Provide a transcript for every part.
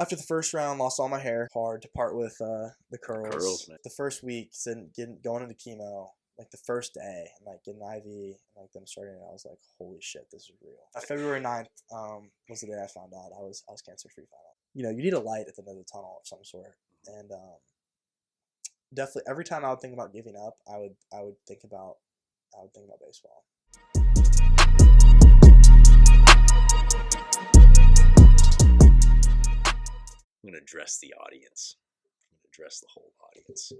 After the first round, lost all my hair. Hard to part with the curls. Curls, man. The first week, going into chemo, like the first day, and like getting an IV, and like them starting it, I was like, holy shit, this is real. February 9th was the day I found out I was cancer free. Final. You need a light at the end of the tunnel of some sort, and definitely every time I would think about giving up, I would think about baseball. I'm going to address the audience. I'm going to address the whole audience.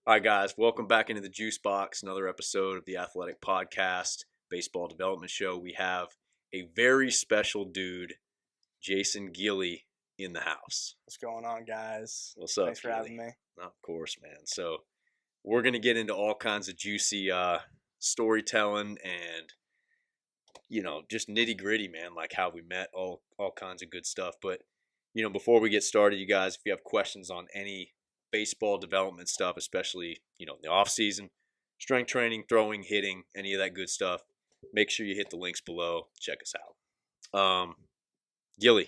All right, guys, welcome back into the Juice Box, another episode of the Athletic Podcast, Baseball Development Show. We have a very special dude, Jason Gilley, in the house. What's going on, guys? What's up, Thanks for having me. Of course, man. So we're going to get into all kinds of juicy storytelling and, just nitty gritty, man, like how we met, all kinds of good stuff. But before we get started, you guys, if you have questions on any baseball development stuff, especially, the off season, strength training, throwing, hitting, any of that good stuff, make sure you hit the links below. Check us out. Gilley,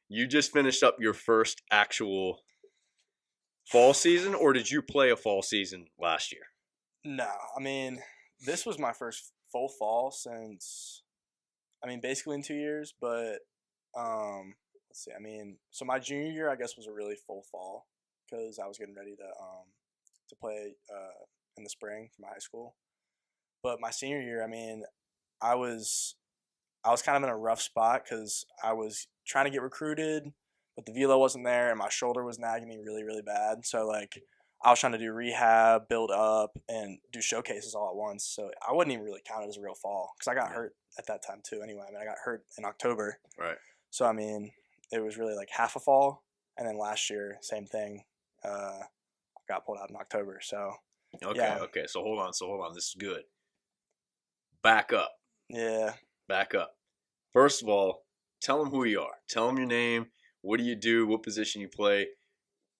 you just finished up your first actual fall season, or did you play a fall season last year? No, this was my first full fall since, basically in 2 years, but let's see. So my junior year, I guess, was a really full fall because I was getting ready to play in the spring for my high school. But my senior year, I was kind of in a rough spot because I was trying to get recruited, but the velo wasn't there, and my shoulder was nagging me really, really bad. So I was trying to do rehab, build up, and do showcases all at once. So I wouldn't even really count it as a real fall because I got hurt at that time too. Anyway, I got hurt in October. Right. So, it was really like half a fall. And then last year, same thing. I got pulled out in October. So, Okay. So hold on. This is good. Back up. Yeah. Back up. First of all, tell them who you are. Tell them your name. What do you do? What position you play?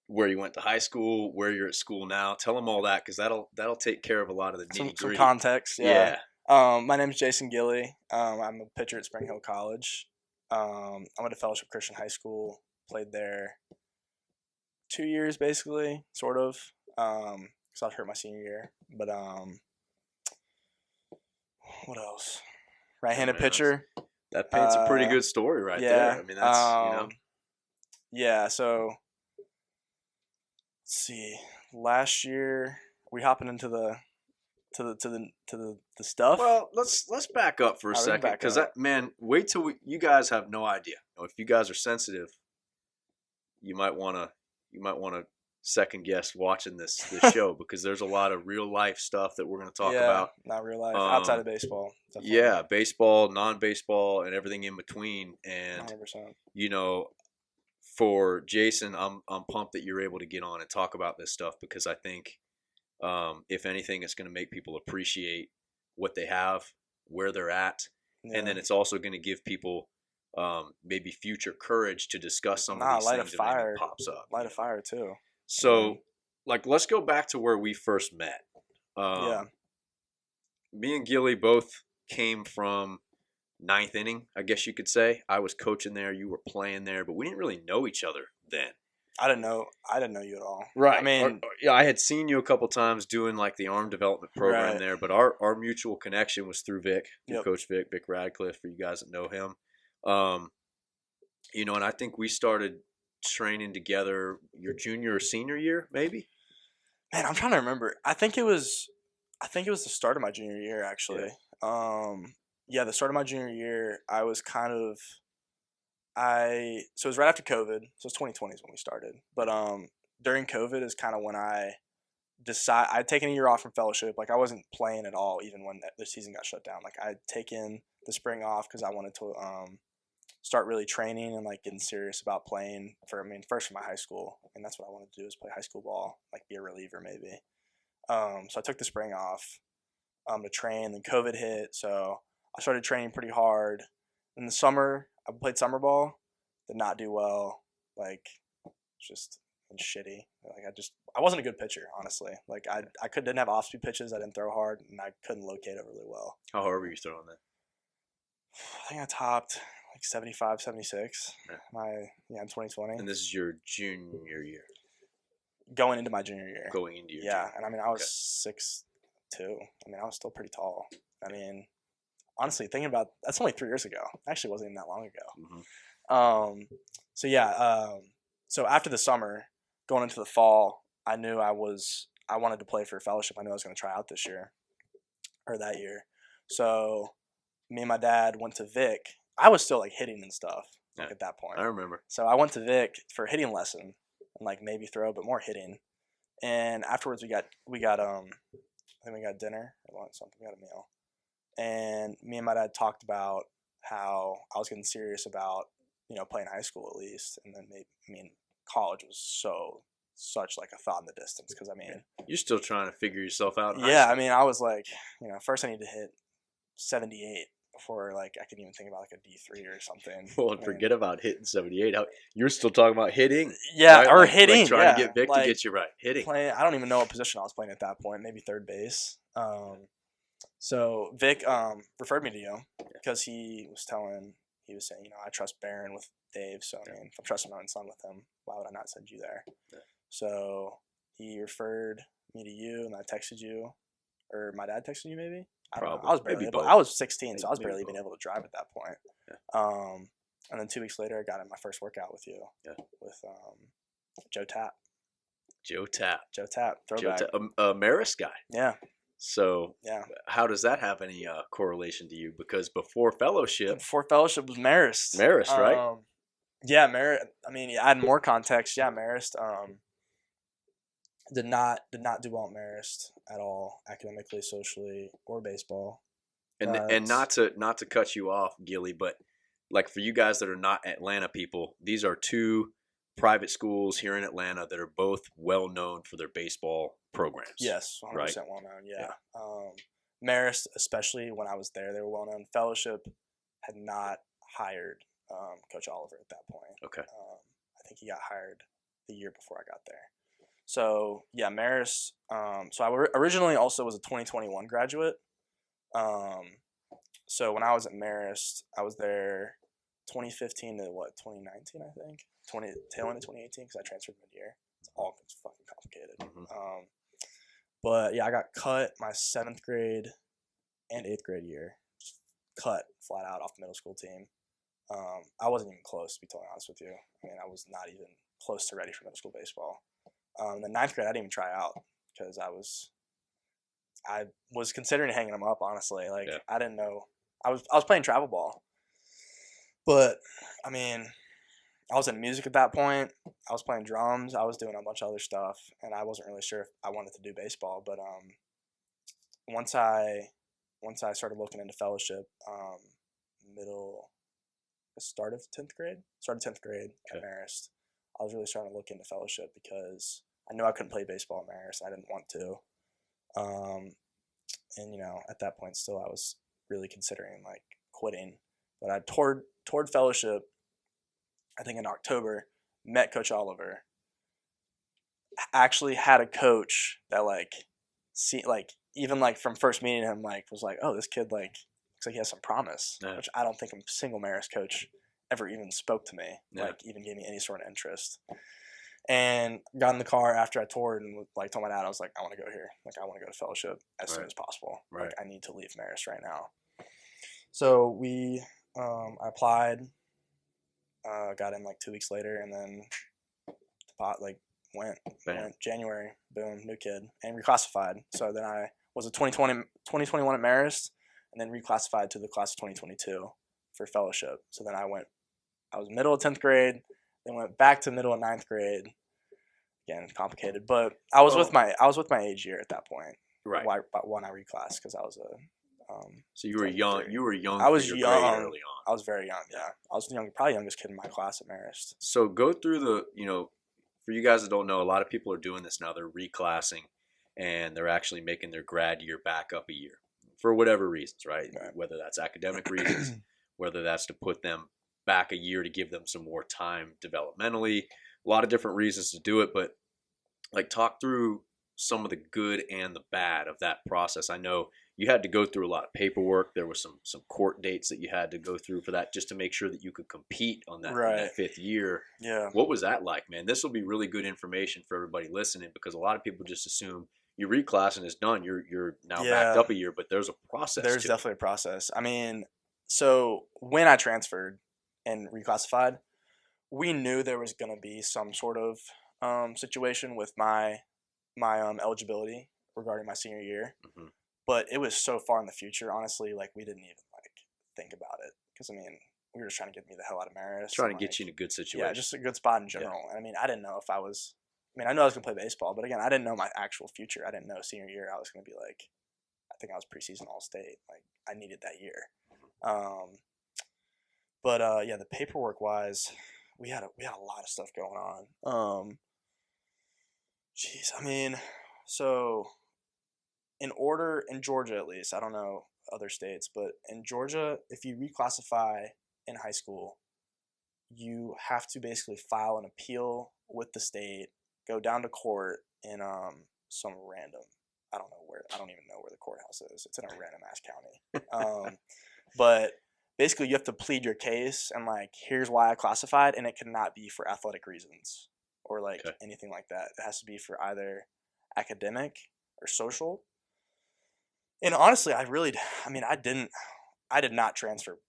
Where you went to high school? Where you're at school now? Tell them all that because that'll take care of a lot of the nitty-gritty. Some context. Yeah. My name is Jason Gilley. I'm a pitcher at Spring Hill College. I went to Fellowship Christian High School, played there 2 years basically, sort of, because I was hurt my senior year. But what else? Right-handed pitcher. That paints a pretty good story right there. That's Yeah. So let's see. Last year, we hopping into the stuff. Well, let's back up for a second because wait till you guys have no idea. If you guys are sensitive, you might want to second guess watching this show because there's a lot of real life stuff that we're going to talk about. Not real life, outside of baseball. Definitely. Yeah, baseball, non-baseball, and everything in between. And 100%. For Jason, I'm pumped that you're able to get on and talk about this stuff because I think. If anything, it's going to make people appreciate what they have, where they're at, and then it's also going to give people maybe future courage to discuss some of these things that maybe pops up. Light a fire too. So, let's go back to where we first met. Me and Gilley both came from ninth inning, I guess you could say. I was coaching there, you were playing there, but we didn't really know each other then. I didn't know you at all. Right. I had seen you a couple times doing the arm development program there, but our mutual connection was through Vic, Coach Vic Radcliffe, for you guys that know him. And I think we started training together your junior or senior year, maybe. Man, I'm trying to remember. I think it was the start of my junior year, actually. Yeah. The start of my junior year, I was kind of. So it was right after COVID. So it's 2020 is when we started. But during COVID is kind of when I'd taken a year off from fellowship. I wasn't playing at all even when the season got shut down. I'd taken the spring off because I wanted to start really training and getting serious about playing first for my high school. And that's what I wanted to do is play high school ball, be a reliever maybe. So I took the spring off to train. Then COVID hit. So I started training pretty hard. In the summer, I played summer ball, did not do well. Just shitty. I wasn't a good pitcher, honestly. I didn't have off-speed pitches. I didn't throw hard, and I couldn't locate it really well. How hard were you throwing that? I think I topped like 75, 76. In 2020. And this is your junior year. Going into my junior year. Going into your yeah, junior. And I mean I was 6'2". I mean I was still pretty tall. I mean, honestly, thinking about that's only 3 years ago. Actually, wasn't even that long ago. Mm-hmm. So after the summer, going into the fall, I knew I wanted to play for fellowship. I knew I was going to try out this year or that year. So me and my dad went to Vic. I was still like hitting and stuff at that point. I remember. So I went to Vic for a hitting lesson and like maybe throw, but more hitting. And afterwards we got I think we got dinner or something. We got a meal. And me and my dad talked about how I was getting serious about, playing high school at least. And then college was such like a thought in the distance. Cause you're still trying to figure yourself out. Yeah. I was like, first I need to hit 78 before like I could even think about like a D3 or something. Well, forget about hitting 78. You're still talking about hitting. Yeah. Right? Or hitting. Like trying to get Vic to get you right. Hitting. I don't even know what position I was playing at that point. Maybe third base. So Vic referred me to you because he was saying, I trust Barron with Dave. So, if I'm trusting my own son with him, why would I not send you there? Yeah. So he referred me to you, and I texted you, or my dad texted you maybe? I don't know. I was barely able. I was 16, so I was barely even able to drive at that point. Yeah. And then 2 weeks later, I got in my first workout with you. Yeah. With Joe Tapp. Joe Tapp. Throwback. A Marist guy. Yeah. So how does that have any correlation to you? Because before fellowship was Marist. Marist, right? Yeah, Marist. Add more context. Yeah, Marist did not do well at Marist at all, academically, socially, or baseball. And not to cut you off, Gilley, but like for you guys that are not Atlanta people, these are two private schools here in Atlanta that are both well known for their baseball programs. Yes, 100% right? well known. Yeah. Marist, especially when I was there, they were well known. Fellowship had not hired Coach Oliver at that point. Okay. I think he got hired the year before I got there. So yeah, Marist. So I originally also was a 2021 graduate. So when I was at Marist, I was there 2015 to 2019, I think. Tail end of 2018 because I transferred mid-year. It's fucking complicated. Mm-hmm. But yeah, I got cut my 7th grade and 8th grade year. Just cut flat out off the middle school team. I wasn't even close, to be totally honest with you. I was not even close to ready for middle school baseball. The 9th grade, I didn't even try out because I was considering hanging them up, honestly. I didn't know. I was playing travel ball. But, I was in music at that point. I was playing drums. I was doing a bunch of other stuff, and I wasn't really sure if I wanted to do baseball. But once I started looking into fellowship, start of 10th grade at Marist, I was really starting to look into fellowship because I knew I couldn't play baseball at Marist. I didn't want to. And at that point, still I was really considering like quitting. But I toured fellowship, I think in October, met Coach Oliver, actually had a coach that even from first meeting him, was like, oh, this kid looks like he has some promise, which I don't think a single Marist coach ever even spoke to me, even gave me any sort of interest. And got in the car after I toured and told my dad, I was like, I want to go here. I want to go to fellowship as soon as possible. Right. I need to leave Marist right now. So I applied, got in 2 weeks later, and then went January, boom, new kid, and reclassified. So then I was a 2021 at Marist, and then reclassified to the class of 2022 for fellowship. So then I was middle of 10th grade, then went back to middle of 9th grade. Again, complicated, but I was with my age year at that point. Right. When I reclassed, because I was a. So you were young. You were young. I was young early on. I was very young. Yeah, I was probably youngest kid in my class at Marist. So go through for you guys that don't know, a lot of people are doing this now. They're reclassing, and they're actually making their grad year back up a year for whatever reasons, right? Whether that's academic reasons, whether that's to put them back a year to give them some more time developmentally. A lot of different reasons to do it, but talk through some of the good and the bad of that process. I know you had to go through a lot of paperwork. There was some court dates that you had to go through for that just to make sure that you could compete on that, in that 5th year. Yeah. What was that like, man? This will be really good information for everybody listening, because a lot of people just assume you reclass and it's done. You're now backed up a year, but there's a process. There's definitely a process. I mean, so when I transferred and reclassified, we knew there was going to be some sort of situation with my eligibility regarding my senior year. Mm-hmm. But it was so far in the future, honestly, like we didn't even like think about it, because I mean, we were just trying to get me the hell out of Marist. Trying to get you in a good situation. Yeah, just a good spot in general. And I mean, I didn't know if I was. I mean, I knew I was gonna play baseball, but again, I didn't know my actual future. I didn't know senior year I was gonna be like. I think I was preseason All State. Like I needed that year. But yeah, the paperwork wise, we had a lot of stuff going on. Jeez, I mean, so. In Georgia at least, I don't know other states, but in Georgia, if you reclassify in high school, you have to basically file an appeal with the state, go down to court in some random, I don't even know where the courthouse is. It's in a random ass county. But basically you have to plead your case and like, here's why I classified, and it cannot be for athletic reasons or like anything like that. It has to be for either academic or social. And honestly, I did not transfer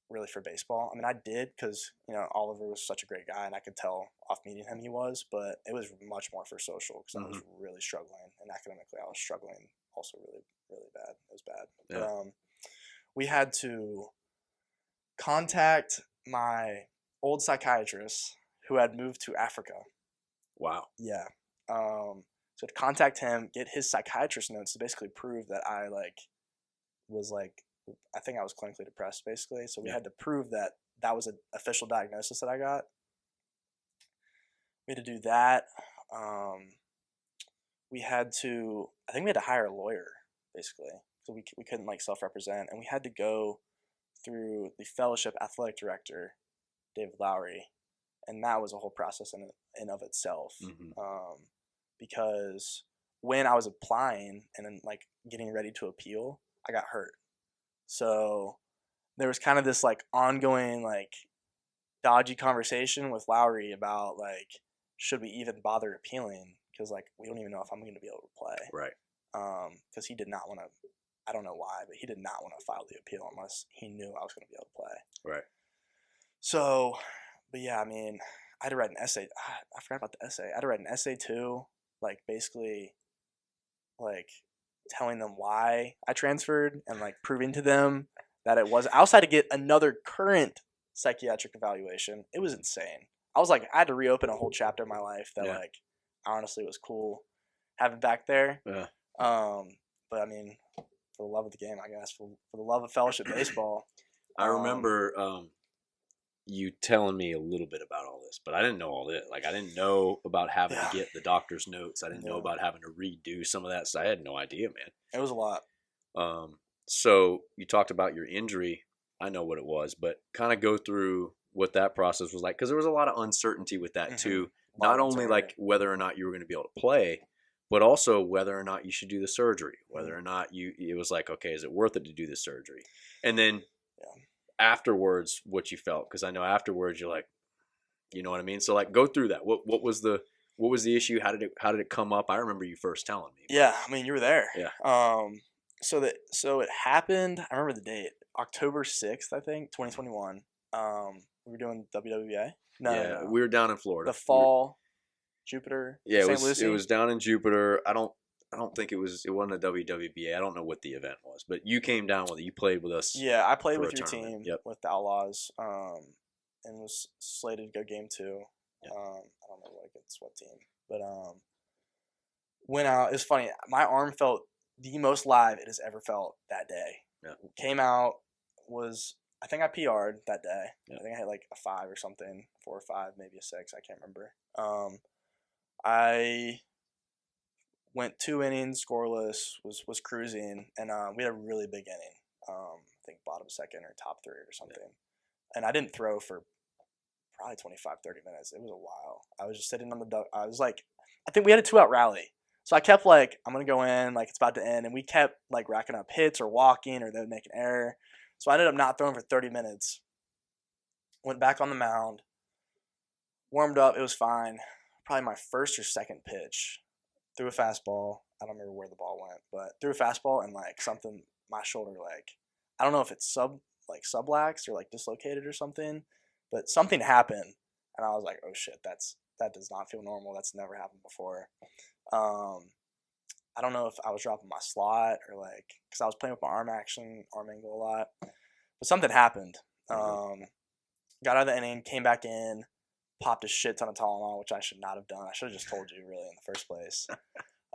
really for baseball. I mean, I did because, Oliver was such a great guy and I could tell off meeting him he was, but it was much more for social because I was really struggling, and academically I was struggling also really, really bad. It was bad. Yeah. But we had to contact my old psychiatrist who had moved to Africa. Wow. Yeah. So to contact him, get his psychiatrist notes to basically prove that I I think I was clinically depressed basically. So we had to prove that was an official diagnosis that I got. We had to do that. We had to hire a lawyer basically. So we couldn't like self-represent, and we had to go through the fellowship athletic director, David Lowry, and that was a whole process in of itself. Because when I was applying and then like getting ready to appeal, I got hurt. So there was kind of this like ongoing like dodgy conversation with Lowry about like, should we even bother appealing? Because like we don't even know if I'm going to be able to play. Right. Because he did not want to. I don't know why, but he did not want to file the appeal unless he knew I was going to be able to play. Right. So, but yeah, I mean, I had to write an essay. I forgot about the essay. I had to write an essay too. Like basically like telling them why I transferred and like proving to them that it was. I also had to get another current psychiatric evaluation. It was insane. I had to reopen a whole chapter of my life that like honestly was cool having back there. Yeah. But I mean, for the love of the game, I guess, for the love of fellowship baseball. I remember you telling me a little bit about all this, but I didn't know all this. Like, I didn't know about having to get the doctor's notes. I didn't know about having to redo some of that. So I had no idea, man. It was a lot. So you talked about your injury. I know what it was, but kind of go through what that process was like, because there was a lot of uncertainty with that too. Not only like whether or not you were going to be able to play, but also whether or not you should do the surgery, whether or not it was like, okay, is it worth it to do the surgery? And then afterwards, what you felt, because I know afterwards you're like, you know what I mean? So like, go through that. What was the issue? How did it come up? I remember you first telling me. Yeah, I mean, you were there. Yeah. So it happened. I remember the date, October 6th, I think, 2021. We were doing WWBA. No, we were down in Florida. The fall, Jupiter. Yeah, St. Lucie. It was down in Jupiter. I don't think it wasn't a WWBA. I don't know what the event was, but you came down with it. You played with us. Yeah, I played with your team with the Outlaws, and was slated to go game 2. Yep. I don't know against what team, but went out. It was funny. My arm felt the most live it has ever felt that day. Yeah. Came out, I think I PR'd that day. Yeah. I think I had like a 5 or something, 4 or 5, maybe a 6. I can't remember. I went 2 innings, scoreless, was cruising, and we had a really big inning. I think bottom 2nd or top 3 or something. Yeah. And I didn't throw for probably 25, 30 minutes. It was a while. I was just sitting on the duck. I was like, I think we had a 2-out rally. So I kept like, I'm going to go in, like it's about to end. And we kept like racking up hits or walking or they would make an error. So I ended up not throwing for 30 minutes. Went back on the mound. Warmed up. It was fine. Probably my first or second pitch. Threw a fastball. I don't remember where the ball went, but threw a fastball and like something, my shoulder, like, I don't know if it's subluxed or like dislocated or something, but something happened. And I was like, oh shit, that does not feel normal. That's never happened before. I don't know if I was dropping my slot or like, because I was playing with my arm angle a lot, but something happened. Got out of the inning, came back in, popped a shit ton of Tylenol, which I should not have done. I should have just told you really in the first place.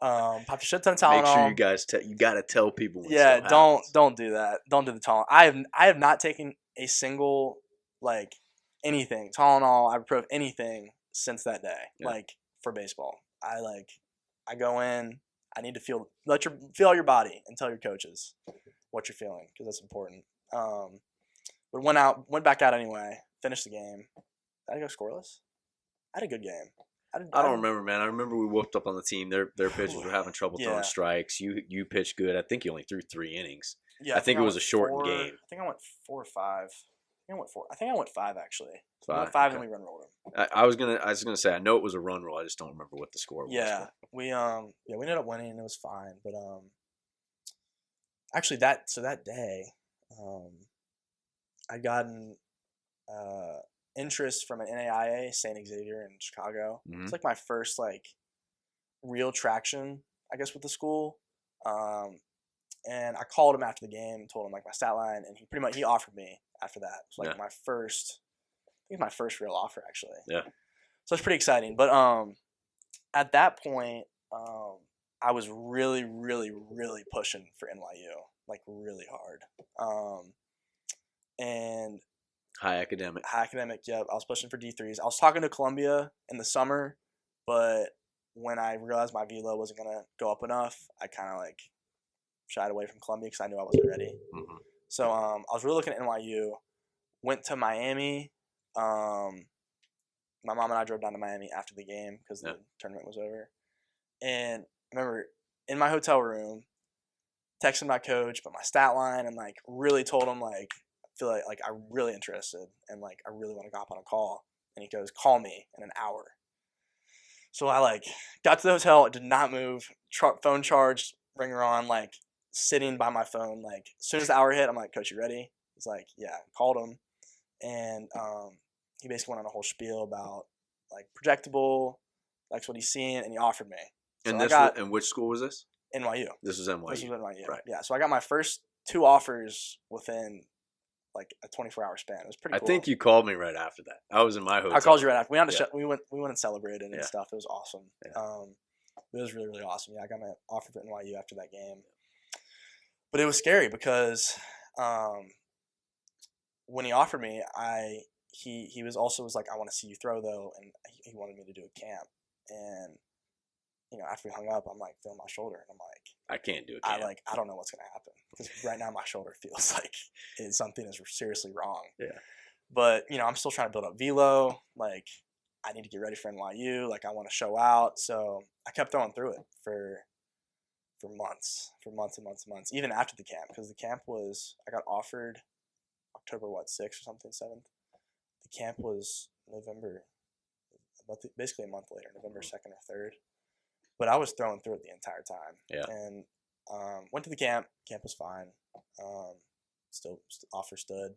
Popped a shit ton of Tylenol. Make sure you guys you gotta tell people. When don't do that. Don't do the Tylenol. I have not taken a single like anything Tylenol, ibuprofen, anything since that day. Yeah. Like for baseball, I go in. I need to feel out your body and tell your coaches what you're feeling because that's important. But went back out anyway. Finished the game. Did I go scoreless? I had a good game. I don't remember, man. I remember we whooped up on the team. Their pitchers were having trouble throwing strikes. You pitched good. I think you only threw 3 innings. Yeah, I think it was a shortened game. I think I went 4 or 5. I think I went 5 actually. I went 5 and we run rolled them. I was gonna say I know it was a run roll. I just don't remember what the score was. Yeah, we ended up winning. It was fine, but actually that day, I'd gotten interest from an NAIA, St. Xavier in Chicago. Mm-hmm. It's like my first like real traction, I guess, with the school. And I called him after the game and told him like my stat line, and he offered me after that. It was like my first real offer actually. Yeah. So it's pretty exciting. But at that point, I was really, really, really pushing for NYU, like really hard. And high academic. Yep. I was pushing for D3s. I was talking to Columbia in the summer, but when I realized my velo wasn't gonna go up enough, I kind of like shied away from Columbia because I knew I wasn't ready. Mm-hmm. So I was really looking at NYU. Went to Miami. My mom and I drove down to Miami after the game because the tournament was over. And I remember in my hotel room, texting my coach, but my stat line, and like really told him like I feel like I'm really interested and like I really want to go up on a call. And he goes, call me in an hour. So I like got to the hotel, did not move, phone charged, ringer on, like sitting by my phone. Like as soon as the hour hit, I'm like, coach, you ready? He's like, yeah. Called him, and he basically went on a whole spiel about like projectable, likes what he's seeing, and he offered me. So and which school was this? NYU. This was NYU. Right. Yeah. So I got my first 2 offers within like a 24-hour span. It was pretty cool. I think you called me right after that. I was in my hotel. I called you right after. We went and celebrated and stuff. It was awesome. Yeah. It was really, really awesome. Yeah, I got my offer for NYU after that game. But it was scary because when he offered me, he was like, I want to see you throw though, and he wanted me to do a camp. And after we hung up, I'm like feeling my shoulder, and I'm like, I can't do a camp. I don't know what's gonna happen because right now my shoulder feels like something is seriously wrong. Yeah. But I'm still trying to build up velo. Like I need to get ready for NYU. Like I want to show out. So I kept throwing through it for months and months, even after the camp, because the camp was, I got offered October 6th or something, 7th. The camp was November, basically a month later, November 2nd or 3rd. But I was throwing through it the entire time. Yeah. And went to the camp. Camp was fine. Still offer stood.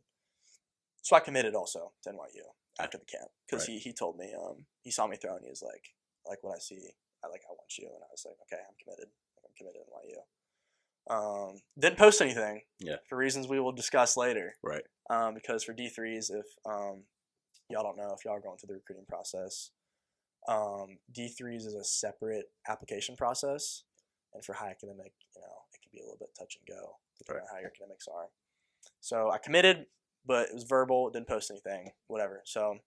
So I committed also to NYU after the camp because he told me, he saw me throw and he was like, I like what I see. I want you. And I was like, okay, I'm committed. I'm committed to NYU. Didn't post anything. Yeah. For reasons we will discuss later. Right. Because for D3s, if y'all don't know, if y'all are going through the recruiting process, D3s is a separate application process, and for high academic, it can be a little bit touch and go depending on how your academics are. So I committed, but it was verbal. Didn't post anything. Whatever. So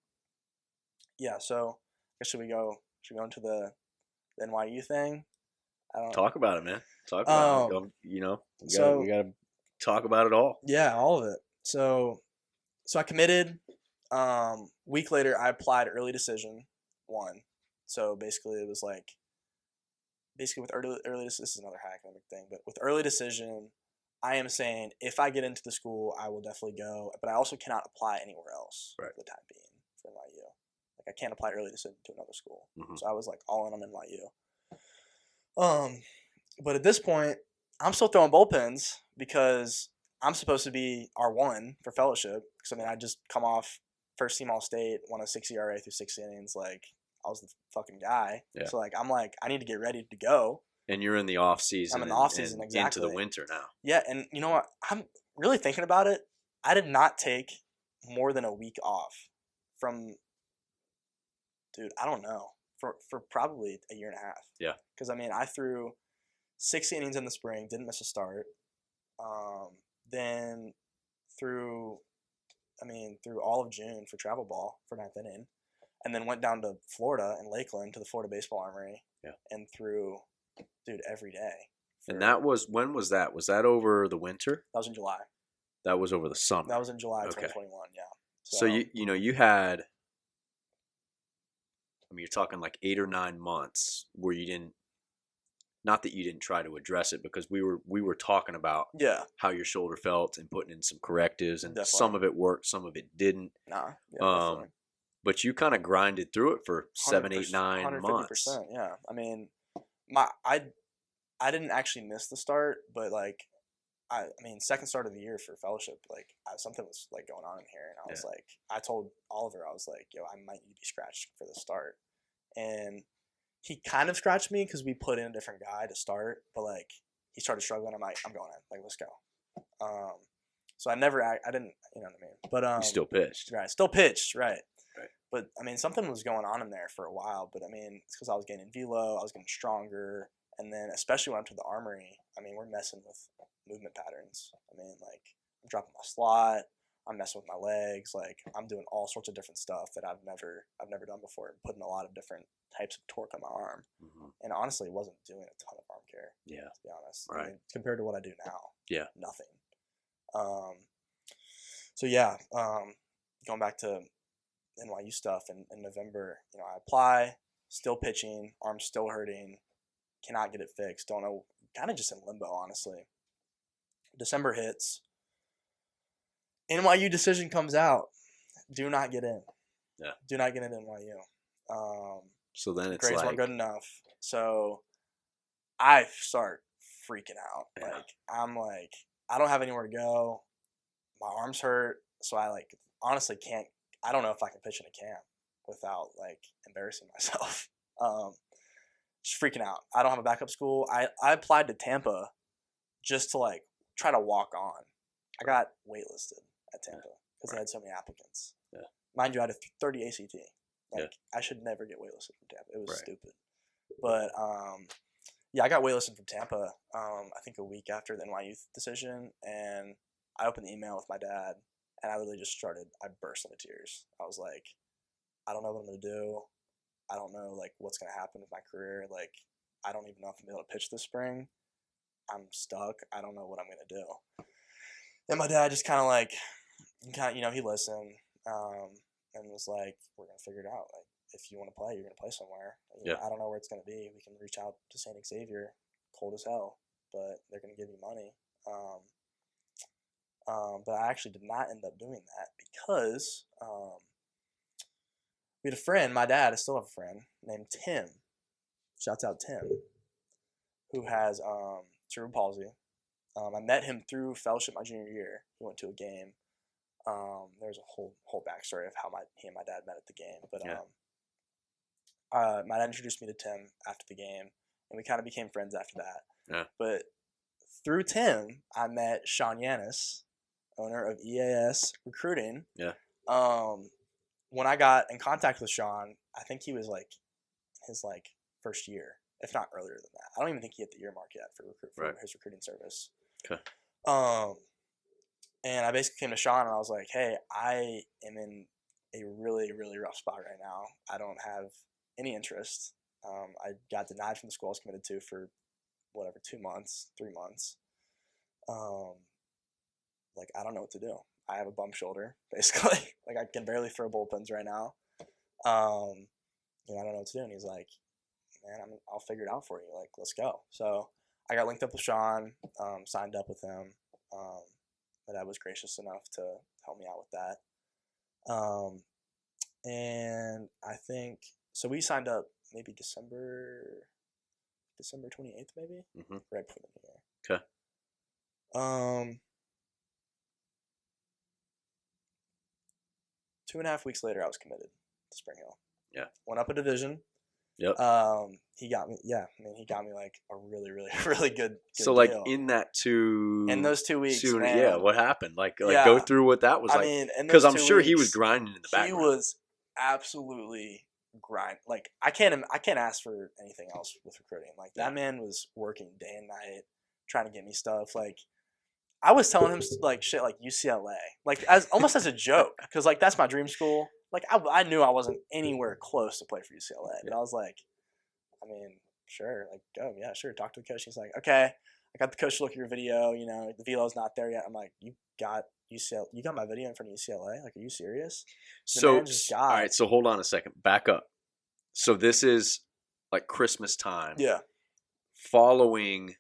yeah. So I guess should we go into the NYU thing? Talk about it, man. Talk about it. We gotta talk about it all. Yeah, all of it. So I committed. Week later, I applied early decision 1. So basically, it was like basically with early this is another high academic thing, but with early decision, I am saying if I get into the school, I will definitely go, but I also cannot apply anywhere else Right. for the time being for NYU. Like I can't apply early decision to another school. Mm-hmm. So I was like all in on NYU. But at this point, I'm still throwing bullpens because I'm supposed to be R1 for fellowship. Because I mean, I just come off first team All State, won a 6 ERA through 6 innings. Like I was the fucking guy. Yeah. So like I'm like I need to get ready to go. And you're in the off season. I'm in the off season, exactly. Into the winter now. Yeah, and you know what? I'm really thinking about it. I did not take more than a week off from, dude, I don't know, for probably a year and a half. Yeah. Because I mean, I threw 6 innings in the spring, didn't miss a start. Then through all of June for travel ball for 9th inning, and then went down to Florida and Lakeland to the Florida Baseball Armory. Yeah. And threw, dude, every day. And that was, when was that? Was that over the winter? That was in July. That was over the summer. That was in July 2021, yeah. So you had, I mean, you're talking like 8 or 9 months where you didn't, not that you didn't try to address it, because we were talking about how your shoulder felt and putting in some correctives, and definitely. Some of it worked, some of it didn't. Nah, yeah, but you kind of grinded through it for 7, 8, 9 months. 150%, yeah. I mean, I didn't actually miss the start, but like, I mean, second start of the year for fellowship, like something was like going on in here, and I was like, I told Oliver, I was like, yo, I might need to be scratched for the start, and he kind of scratched me because we put in a different guy to start, but like he started struggling. I'm like, I'm going in, like let's go. So I didn't, you know what I mean? But you still pitched, right? Still pitched, right? Right. But I mean, something was going on in there for a while. But I mean, it's because I was getting velo, I was getting stronger. And then, especially when I'm to the Armory, I mean, we're messing with movement patterns. I mean, like, I'm dropping my slot, I'm messing with my legs, like, I'm doing all sorts of different stuff that I've never done before, putting a lot of different types of torque on my arm. Mm-hmm. And honestly, wasn't doing a ton of arm care. Yeah. To be honest. Right. I mean, compared to what I do now. Yeah. Nothing. So, yeah, going back to NYU stuff in November, you know, I apply, still pitching, arm still hurting, cannot get it fixed. Don't know, kind of just in limbo, honestly. December hits. NYU decision comes out. Do not get in. Yeah. Do not get into NYU. So then it's grades like, weren't good enough. So I start freaking out. Yeah. Like I'm like, I don't have anywhere to go. My arms hurt. So I like honestly can't. I don't know if I can pitch in a camp without like embarrassing myself. Just freaking out. I don't have a backup school. I applied to Tampa just to like try to walk on. I got waitlisted at Tampa because they had so many applicants. Yeah. Mind you, I had a 30 ACT. Like I should never get waitlisted from Tampa. It was stupid. But yeah, I got waitlisted from Tampa. I think a week after the NYU decision, and I opened the email with my dad, and I literally just I burst into tears. I was like, I don't know what I'm gonna do. I don't know like what's gonna happen with my career. Like I don't even know if I'm gonna be able to pitch this spring. I'm stuck. I don't know what I'm gonna do. And my dad just kind of you know, he listened and was like, we're gonna figure it out. Like if you want to play, you're gonna play somewhere. You know, I don't know where it's gonna be. We can reach out to St. Xavier, cold as hell, but they're gonna give you money. But I actually did not end up doing that because we had a friend, my dad, I still have a friend, named Tim. Shouts out Tim, who has cerebral palsy. I met him through fellowship my junior year. We went to a game. There's a whole backstory of how he and my dad met at the game. But my dad introduced me to Tim after the game, and we kind of became friends after that. Yeah. But through Tim, I met Sean Yanis, owner of EAS Recruiting. Yeah. When I got in contact with Sean, I think he was like his first year, if not earlier than that. I don't even think he hit the year mark yet for his recruiting service. Okay. And I basically came to Sean and I was like, hey, I am in a really, really rough spot right now. I don't have any interest. I got denied from the school I was committed to for 2 months, 3 months. Like, I don't know what to do. I have a bum shoulder, basically. Like, I can barely throw bullpens right now. I don't know what to do. And he's like, man, I'll figure it out for you. Like, let's go. So I got linked up with Sean, signed up with him. But I was gracious enough to help me out with that. And I think, so we signed up maybe December 28th, maybe, right before the new year. Okay. 2.5 weeks later, I was committed to Spring Hill. Yeah. Went up a division. Yep. He got me. Yeah, I mean, he got me like a really, really, really good So like deal. in those 2 weeks, man, yeah, what happened? Like go through what that was like. I mean, because I'm sure he was grinding in the background. He was absolutely grind. Like I can't ask for anything else with recruiting. Like that man was working day and night trying to get me stuff. Like I was telling him like shit like UCLA, like almost as a joke, because like that's my dream school. Like I knew I wasn't anywhere close to play for UCLA, but I was like, I mean, sure, like go, yeah, sure. Talk to the coach. He's like, okay, I got the coach to look at your video. You know, the velo's not there yet. I'm like, you got UCLA? You got my video in front of UCLA? Like, are you serious? All right. So hold on a second. Back up. So this is like Christmas time. Yeah. Following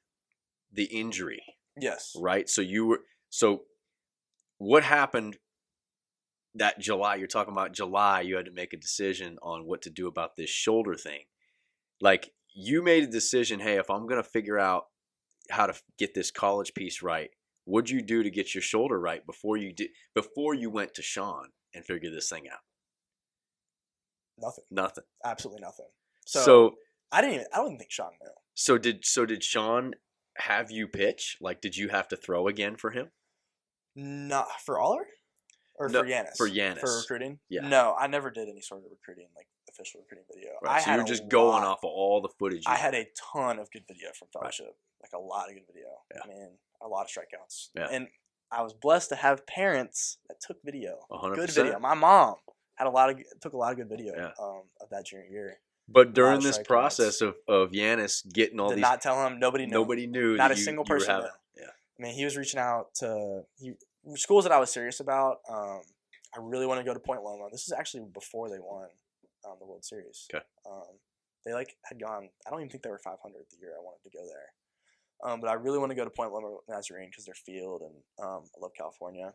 the injury. Yes. Right. So what happened that July? You're talking about July. You had to make a decision on what to do about this shoulder thing. Like you made a decision. Hey, if I'm going to figure out how to get this college piece right, what'd you do to get your shoulder right before you went to Sean and figured this thing out? Nothing. Absolutely nothing. So I don't think Sean knew. So did Sean have you pitch? Like, did you have to throw again for him? Not for Aller? Or no, for Yanis? For Yanis. For recruiting? Yeah. No, I never did any sort of recruiting, like official recruiting video. Right, so you're just going off of all the footage. I had a ton of good video from fellowship. Like a lot of good video. Yeah. I mean, a lot of strikeouts. Yeah. And I was blessed to have parents that took video. 100%. Good video. My mom took a lot of good video of that junior year. But during this process of Yanis getting all did not tell him. Nobody knew. Not a single person knew. Yeah. I mean, he was reaching out to schools that I was serious about. I really want to go to Point Loma. This is actually before they won the World Series. Okay. They had gone. I don't even think they were 500 the year I wanted to go there. But I really want to go to Point Loma Nazarene because their field and I love California.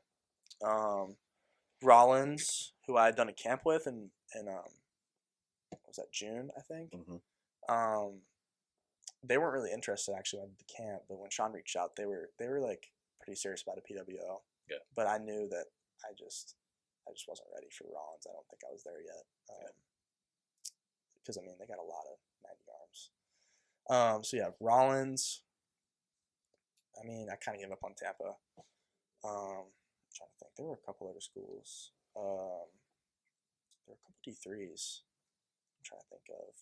Rollins, who I had done a camp with, and what was that, June, I think? Mm-hmm. They weren't really interested actually when I did the camp, but when Sean reached out, they were like pretty serious about a PWO. Yeah. But I knew that I just wasn't ready for Rollins. I don't think I was there yet. Because I mean they got a lot of 90 arms. So yeah, Rollins. I mean, I kind of gave up on Tampa. I'm trying to think. There were a couple other schools. There were a couple D3s. I'm trying to think of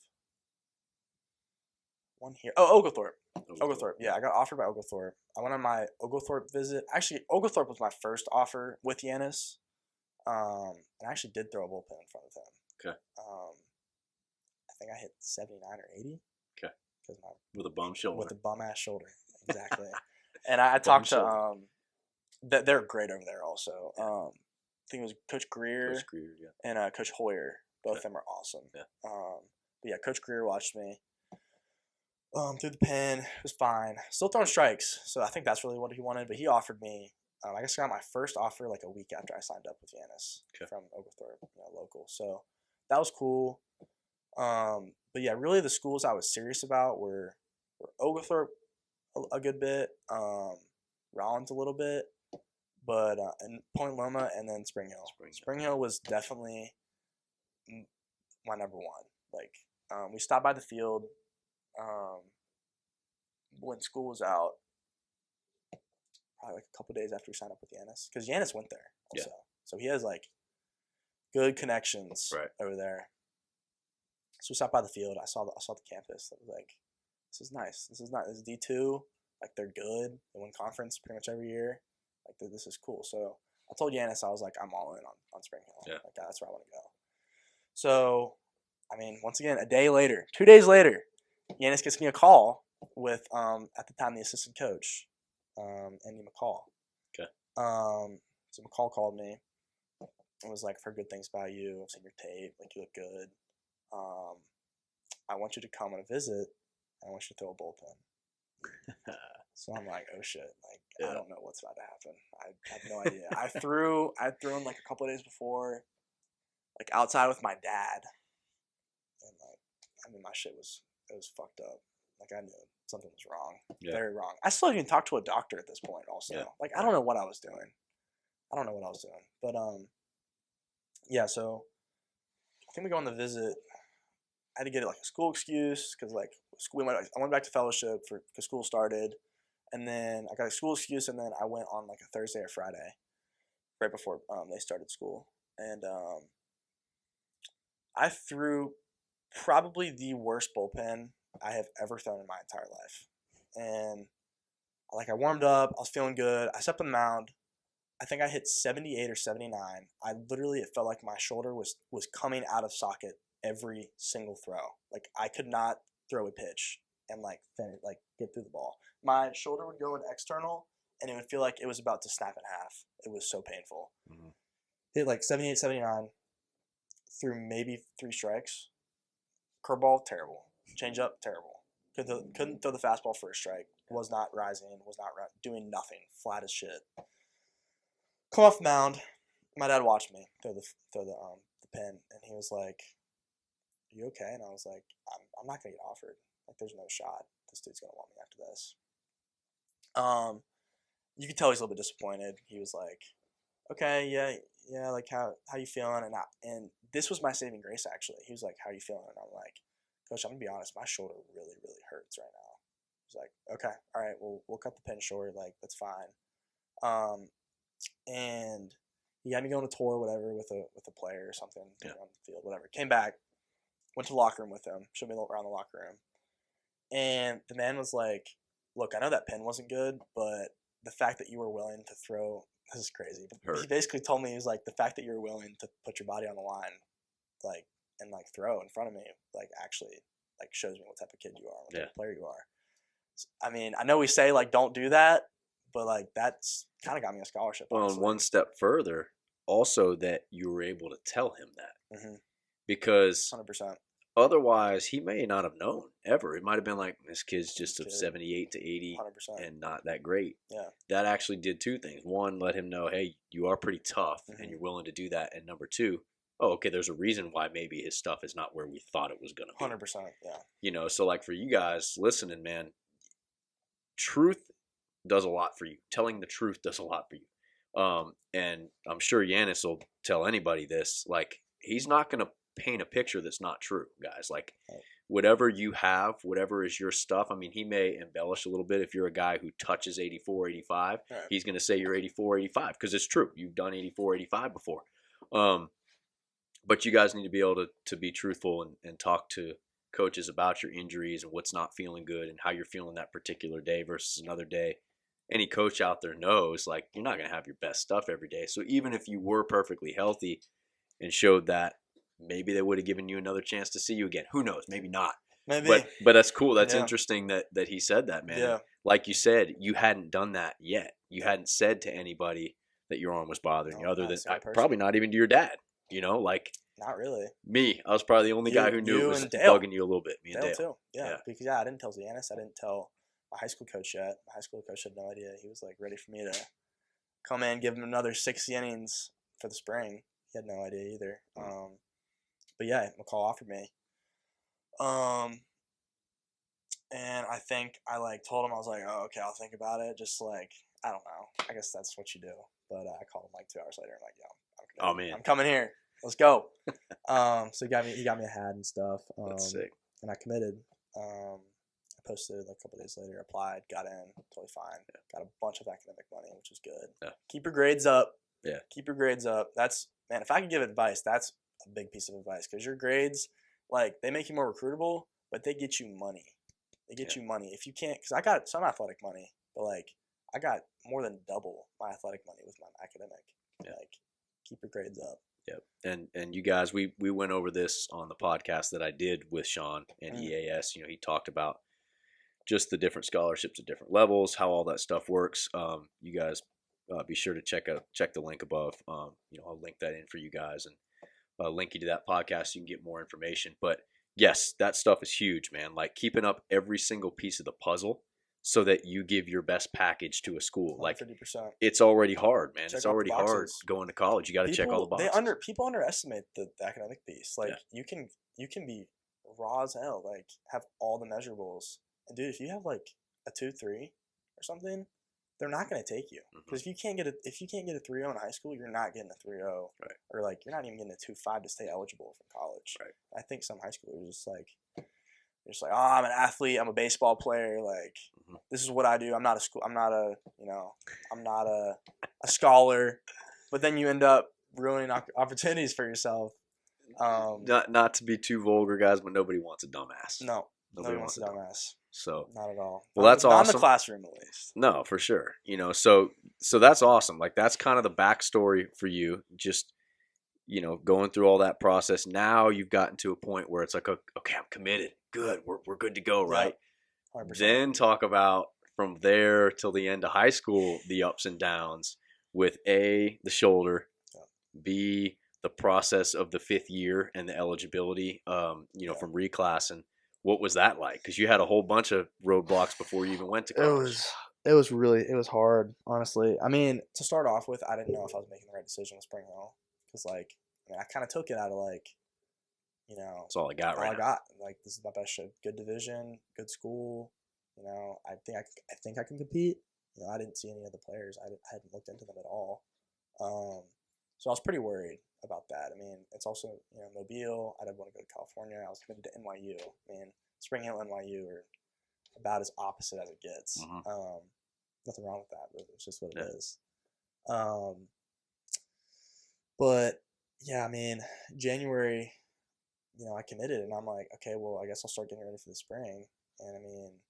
one here. Oh, Oglethorpe. Oglethorpe. Yeah, I got offered by Oglethorpe. I went on my Oglethorpe visit. Actually, Oglethorpe was my first offer with Yanis. And I actually did throw a bullpen in front of him. Okay. I think I hit 79 or 80. Okay. With a bum shoulder. With a bum ass shoulder. Exactly. And I talked to they're great over there also. I think it was Coach Greer, and Coach Hoyer. Both of them are awesome. Yeah. But yeah, Coach Greer watched me through the pen. It was fine. Still throwing strikes, so I think that's really what he wanted. But he offered me. I guess I got my first offer like a week after I signed up with Yanis from Oglethorpe, local. So that was cool. But yeah, really the schools I was serious about were Oglethorpe a good bit, Rollins a little bit, but and Point Loma and then Spring Hill. Spring Hill was definitely my number one. Like we stopped by the field when school was out, probably like a couple days after we signed up with Yanis, because Yanis went there also, so he has like good connections over there. So we stopped by the field. I saw the campus. I was like, this is nice. This is D2. Like they're good. They win conference pretty much every year. Like this is cool. So I told Yanis, I was like, I'm all in on Spring Hill. Yeah. Like that's where I want to go. So, I mean, once again, 2 days later, Yanis gets me a call with at the time the assistant coach, Andy McCall. Okay. So McCall called me and was like, I've heard good things about you. I've seen your tape. Like you look good. I want you to come on a visit. I want you to throw a bullpen. So I'm like, oh shit, like I don't know what's about to happen. I have no idea. I threw him like a couple of days before, like outside with my dad, and like I mean my shit was fucked up. Like I knew something was wrong, very wrong. I still haven't even talked to a doctor at this point. Also, like I don't know what I was doing. But yeah. So I think we go on the visit. I had to get like a school excuse because like I went back to fellowship because school started. And then I got a school excuse, and then I went on like a Thursday or Friday, right before they started school. And I threw probably the worst bullpen I have ever thrown in my entire life. And like I warmed up, I was feeling good. I stepped on the mound. I think I hit 78 or 79. It felt like my shoulder was coming out of socket every single throw. Like I could not throw a pitch and like get through the ball. My shoulder would go in external, and it would feel like it was about to snap in half. It was so painful. Mm-hmm. Hit like 78, 79, threw maybe 3 strikes. Curveball, terrible. Changeup, terrible. Couldn't throw the fastball for a strike. Was not rising. Was not doing nothing. Flat as shit. Come off the mound. My dad watched me throw the pen, and he was like, "Are you okay?" And I was like, "I'm not gonna get offered. Like, there's no shot. This dude's gonna want me after this." You could tell he's a little bit disappointed. He was like, "Okay, yeah, like how you feeling?" And this was my saving grace actually. He was like, "How you feeling?" And I'm like, "Coach, I'm gonna be honest, my shoulder really, really hurts right now." He's like, "Okay, all right, we'll cut the pen short. Like that's fine." And he had me go on a tour, whatever, with a player or something on the field, whatever. Came back, went to the locker room with him, showed me around the locker room, and the man was like, "Look, I know that pen wasn't good, but the fact that you were willing to throw, this is crazy." But he basically told me, he was like, "The fact that you were willing to put your body on the line, like, and like throw in front of me, like actually like shows me what type of kid you are, what type of player you are." I mean, I know we say like don't do that, but like that's kind of got me a scholarship. Well, and one step further, also that you were able to tell him that, because 100%. Otherwise, he may not have known ever. It might have been like, this kid's just a 78 to 80 100%. And not that great. Yeah. That actually did 2 things. One, let him know, hey, you are pretty tough and you're willing to do that. And number 2, oh, okay, there's a reason why maybe his stuff is not where we thought it was going to be. 100%, yeah. You know, so like for you guys listening, man, truth does a lot for you. Telling the truth does a lot for you. And I'm sure Yanis will tell anybody this. Like, he's not going to paint a picture that's not true, guys. Like, whatever you have, whatever is your stuff, I mean, he may embellish a little bit. If you're a guy who touches 84, 85, he's going to say you're 84, 85 because it's true. You've done 84, 85 before. But you guys need to be able to be truthful and talk to coaches about your injuries and what's not feeling good and how you're feeling that particular day versus another day. Any coach out there knows, like, you're not going to have your best stuff every day. So even if you were perfectly healthy and showed that, maybe they would have given you another chance to see you again. Who knows? Maybe not. Maybe. But that's cool. That's interesting that he said that, man. Yeah. Like you said, you hadn't done that yet. You hadn't said to anybody that your arm was bothering you, other than probably not even to your dad. You know, like, not really. Me, I was probably the only guy who knew it was bugging you a little bit. Me and Dale too. Yeah. Because I didn't tell Giannis. I didn't tell my high school coach yet. My high school coach had no idea. He was like ready for me to come in, give him another 6 innings for the spring. He had no idea either. But yeah, McCall offered me. And I think I like told him, I was like, oh, okay, I'll think about it. Just like, I don't know. I guess that's what you do. But I called him like 2 hours later. I'm like, yo, I'm coming here. Let's go. So he got me a hat and stuff. That's sick. And I committed. I posted like a couple days later, applied, got in, totally fine. Yeah. Got a bunch of academic money, which was good. Yeah. Keep your grades up. Yeah. Keep your grades up. That's, man, if I could give advice, that's a big piece of advice, because your grades, like, they make you more recruitable, but they get you money. They get you money. If you can't, because I got some athletic money, but like, I got more than double my athletic money with my academic. Yeah. Like, keep your grades up. Yep. And you guys, we went over this on the podcast that I did with Sean and EAS. You know, he talked about just the different scholarships at different levels, how all that stuff works. You guys be sure to check the link above. You know, I'll link that in for you guys and link you to that podcast so you can get more information. But Yes, that stuff is huge, man. Like keeping up every single piece of the puzzle so that you give your best package to a school. Like 150%. it's already hard, man. Check It's off the already hard boxes. going to college. You got to check all the boxes. People underestimate the academic piece. Like Yeah. you can be raw as hell, like have all the measurables. And dude, if you have like a 2.3 or something, they're not going to take you, because if you can't get a 3.0 in high school, you're not getting a 3.0, Right. or like you're not even getting a 2.5 to stay eligible for college. Right. I think some high schoolers are just like, oh, I'm an athlete, I'm a baseball player, like this is what I do. I'm not a scholar, but then you end up ruining opportunities for yourself. Not to be too vulgar, guys, but nobody wants a dumbass. No, nobody wants a dumbass. So not at all. Well, that's awesome. Not in the classroom, at least. No, for sure. You know, so that's awesome. Like that's kind of the backstory for you. Just going through all that process. Now you've gotten to a point where it's like, okay, I'm committed. Good, we're good to go, right? 100%. Then talk about from there till the end of high school, the ups and downs with A, the shoulder, B, the process of the 5th year and the eligibility, from reclassing. What was that like? Because you had a whole bunch of roadblocks before you even went to college. It was hard, honestly. I mean, to start off with, I didn't know if I was making the right decision with Spring Hill, because I kind of took it out of that's all I got right now. Like, this is my best shot. Good division, good school. I think I can compete. I didn't see any of the players. I hadn't looked into them at all. So I was pretty worried about that. I mean, it's also, Mobile. I didn't want to go to California. I was committed to NYU. I mean, Spring Hill and NYU are about as opposite as it gets. Nothing wrong with that, but it's just what it is. But yeah, I mean, January, I committed, and I'm like, okay, well, I guess I'll start getting ready for the spring. And I mean,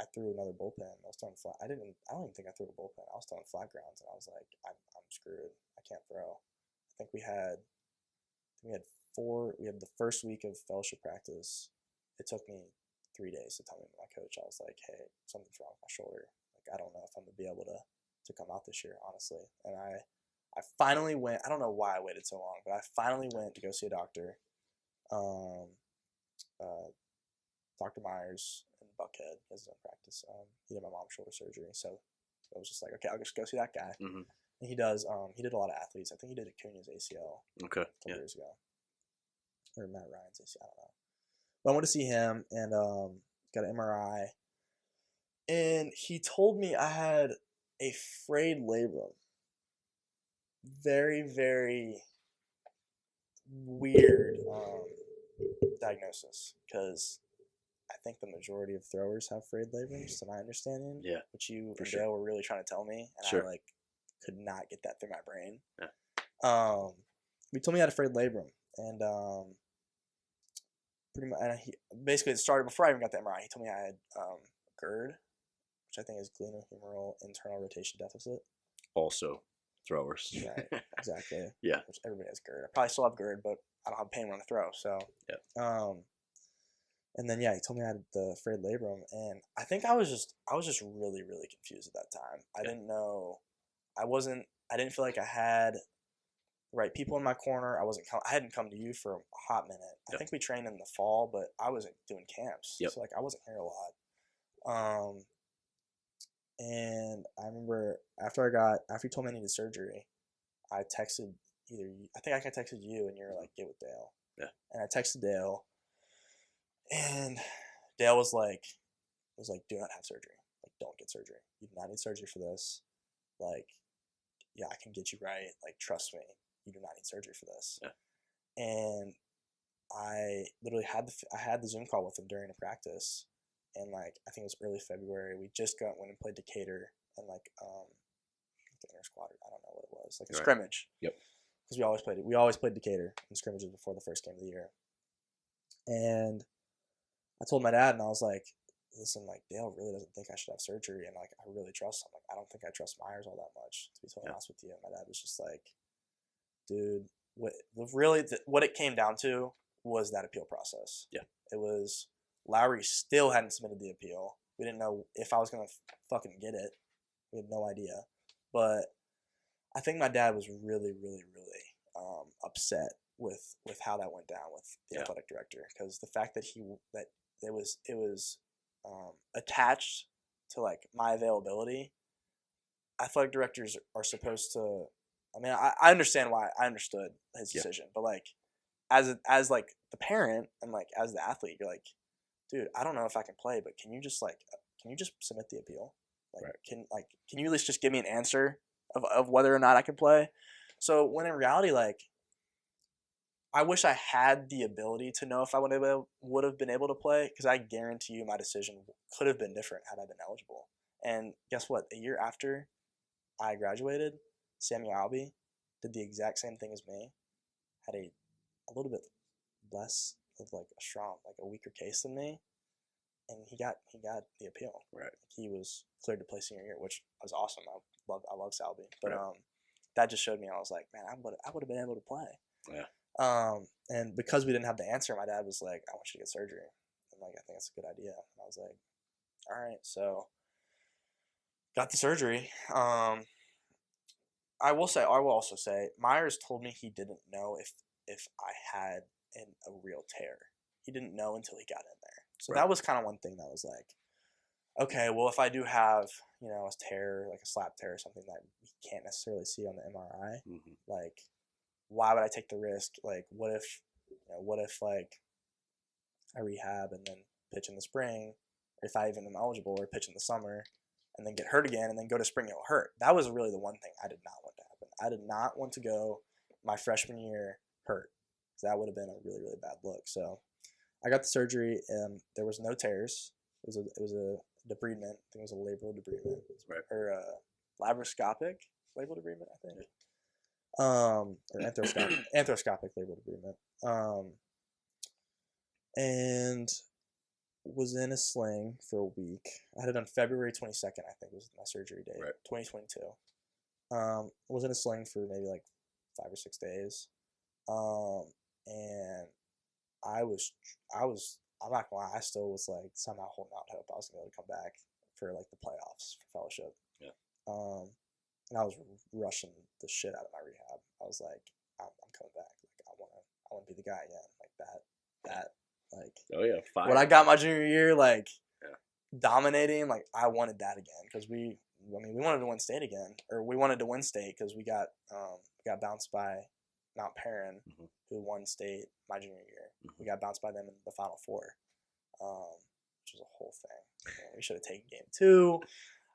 I threw another bullpen. I was throwing flat. I don't even think I threw a bullpen. I was throwing flat grounds, and I was like, I'm screwed. I can't throw. I think we had the first week of fellowship practice. It took me 3 days to tell me my coach. I was like, hey, something's wrong with my shoulder. Like, I don't know if I'm gonna be able to come out this year, honestly. And I finally went. I don't know why I waited so long, but I finally went to go see a doctor. Dr. Myers in Buckhead, he has his own practice. He did my mom's shoulder surgery, so I was just like, okay, I'll just go see that guy. And he does. He did a lot of athletes. I think he did Acuna's ACL. Okay. A couple years ago, or Matt Ryan's ACL. I don't know. But I went to see him and got an MRI, and he told me I had a frayed labrum. Very, very weird diagnosis, because I think the majority of throwers have frayed labrums, to my understanding. Yeah. Which you and Dale were really trying to tell me, and sure. I could not get that through my brain. Yeah. He told me I had a frayed labrum, and pretty much, and basically it started before I even got the MRI. He told me I had GERD, which I think is glenohumeral internal rotation deficit. Also throwers. Right, exactly. Yeah. Which everybody has GERD. I probably still have GERD, but I don't have pain when I throw. So. Yeah. And then he told me I had the frayed labrum, and I think I was just really, really confused at that time. I didn't know. I didn't feel like I had the right people in my corner. I hadn't come to you for a hot minute. I think we trained in the fall, but I wasn't doing camps. So I wasn't here a lot. And I remember after he told me I needed surgery, I texted I think I texted you, and you were like, get with Dale. Yeah. And I texted Dale, and Dale was like, do not have surgery. Like, don't get surgery. You do not need surgery for this. Like, yeah, I can get you right. Like, trust me, you do not need surgery for this. Yeah. And I literally had the Zoom call with him during a practice, and I think it was early February. We just went and played Decatur, and the inter squad. I don't know what it was, like a scrimmage. Yep. Because we always played Decatur in scrimmages before the first game of the year. And I told my dad, and I was like, listen, Dale really doesn't think I should have surgery, and I really trust him. I don't think I trust Myers all that much, to be totally honest with you. And my dad was just like, dude, what it came down to was that appeal process. Yeah. It was Lowry still hadn't submitted the appeal. We didn't know if I was gonna fucking get it. We had no idea. But I think my dad was really, really, really upset with how that went down with the athletic director, because the fact that it was attached to like my availability. Athletic directors are supposed to. I mean, I understand why. I understood his decision, but like as like the parent and like as the athlete, you're like, dude, I don't know if I can play, but can you just submit the appeal? Like, can you at least just give me an answer of whether or not I can play? So when in reality, like, I wish I had the ability to know if I would have been able to play, because I guarantee you my decision could have been different had I been eligible. And guess what? A year after I graduated, Samuel Albee did the exact same thing as me, had a little bit less of like a weaker case than me, and he got the appeal. Right. He was cleared to play senior year, which was awesome. I love Salby, but that just showed me, I was like, man, I would have been able to play. Yeah. And because we didn't have the answer, my dad was like, I want you to get surgery. I'm like, I think that's a good idea. And I was like, all right, so got the surgery. I will also say Myers told me he didn't know if I had a real tear. He didn't know until he got in there. So that was kind of one thing that was like, okay, well, if I do have, a tear, like a slap tear or something that we can't necessarily see on the MRI, like, why would I take the risk? Like, what if like I rehab and then pitch in the spring, or if I even am eligible, or pitch in the summer and then get hurt again and then go to spring and hurt? That was really the one thing I did not want to happen. I did not want to go my freshman year hurt, because that would have been a really, really bad look. So I got the surgery. There was no tears. It was a debridement. I think it was a labral debridement, or a laparoscopic labral debridement, I think. Or arthroscopic labral debridement. And was in a sling for a week. I had it on February 22nd, I think was my surgery date, 2022. Was in a sling for maybe like 5 or 6 days. And I'm not gonna lie, I still was like somehow holding out hope I was gonna be able to come back for like the playoffs for fellowship. Yeah. And I was rushing the shit out of my rehab. I was like, I'm coming back. Like, I wanna be the guy again. Like that. Like, oh yeah, fire. When I got my junior year, like dominating, like I wanted that again, because we wanted to win state again, or we wanted to win state because we got bounced by Mount Perrin, who won state my junior year. We got bounced by them in the Final Four, which was a whole thing. We should have taken game 2.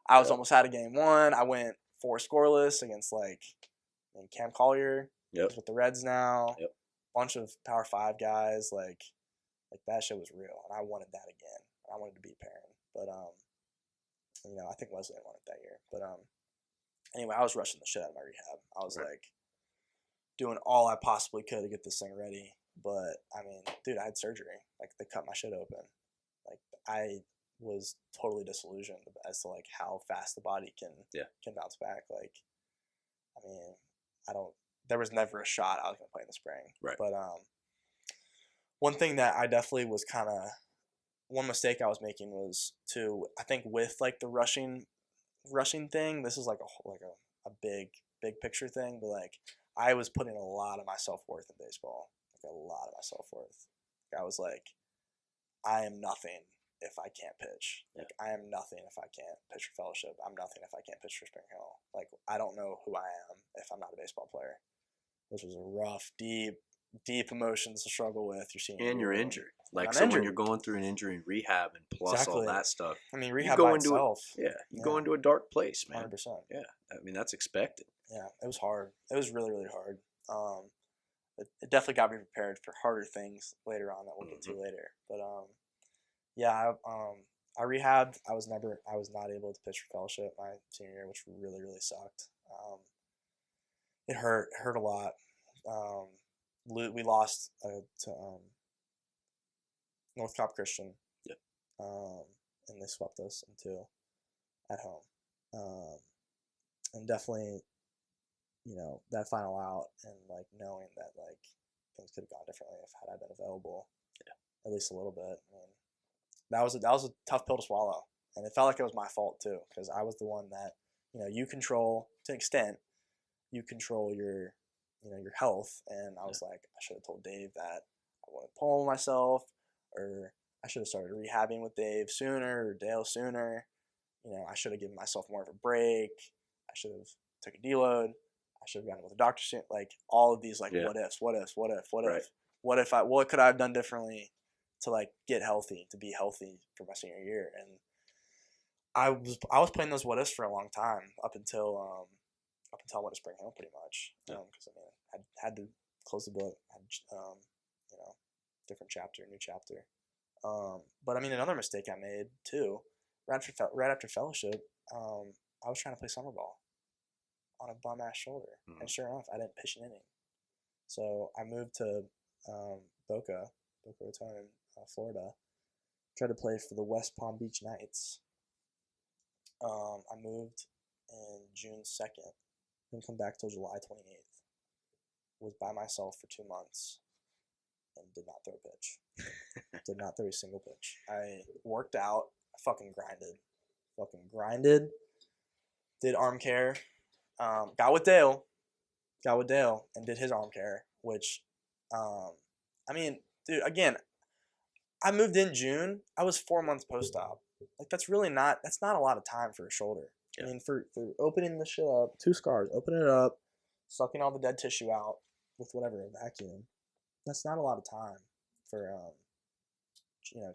I was almost out of game 1. I went 4 scoreless against Cam Collier. He's with the Reds now. Bunch of Power 5 guys. Like that shit was real, and I wanted that again. I wanted to beat Perrin, but I think Wesleyan won it that year. But anyway, I was rushing the shit out of my rehab. I was like doing all I possibly could to get this thing ready. But I mean, dude, I had surgery. Like, they cut my shit open. Like, I was totally disillusioned as to like how fast the body can bounce back. Like, I mean, there was never a shot I was gonna play in the spring. Right. But one thing that I definitely was one mistake I was making was I think with like the rushing thing, this is like a big picture thing, but like I was putting a lot of my self-worth in baseball, like a lot of my self-worth. Like, I was like, I am nothing if I can't pitch. Like, I am nothing if I can't pitch for fellowship. I'm nothing if I can't pitch for Spring Hill. Like, I don't know who I am if I'm not a baseball player. Which was a rough, deep emotions to struggle with. You're injured. Like, so when you're going through an injury and rehab and plus all that stuff. I mean, rehab by itself. You go into a dark place, man. 100%. Yeah, I mean, that's expected. Yeah, it was hard. It was really, really hard. It definitely got me prepared for harder things later on that we'll get to later. But I rehabbed. I was not able to pitch for fellowship my senior year, which really, really sucked. It hurt a lot. We lost to North Cobb Christian. Yep. And they swept us in 2 at home. And definitely, that final out and like knowing that like things could have gone differently if had I been available, at least a little bit. I mean, that was a tough pill to swallow, and it felt like it was my fault too, because I was the one that you control to an extent. You control your your health. And I was like, I should have told Dave that I want to pull myself, or I should have started rehabbing with Dave sooner or Dale sooner. I should have given myself more of a break. I should have took a deload. I should have gotten with a doctor soon. Like all of these, like what ifs, what could I have done differently to like get healthy, to be healthy for my senior year. And I was playing those what ifs for a long time up until I went to Spring Hill pretty much, because I had to close the book, had, different chapter, new chapter. But I mean, another mistake I made too, right after fellowship, I was trying to play summer ball on a bum ass shoulder, and sure enough, I didn't pitch an inning. So I moved to Boca Raton, Florida. Tried to play for the West Palm Beach Knights. I moved in June 2nd. Didn't come back till July 28th. Was by myself for 2 months and did not throw a pitch. Did not throw a single pitch. I worked out. I fucking grinded. Did arm care. Got with Dale, and did his arm care, which, I mean, dude, again, I moved in June. I was 4 months post-op. Like, that's not a lot of time for a shoulder. Yeah. I mean, for opening the shit up, 2 scars, opening it up, sucking all the dead tissue out with whatever, a vacuum, that's not a lot of time for,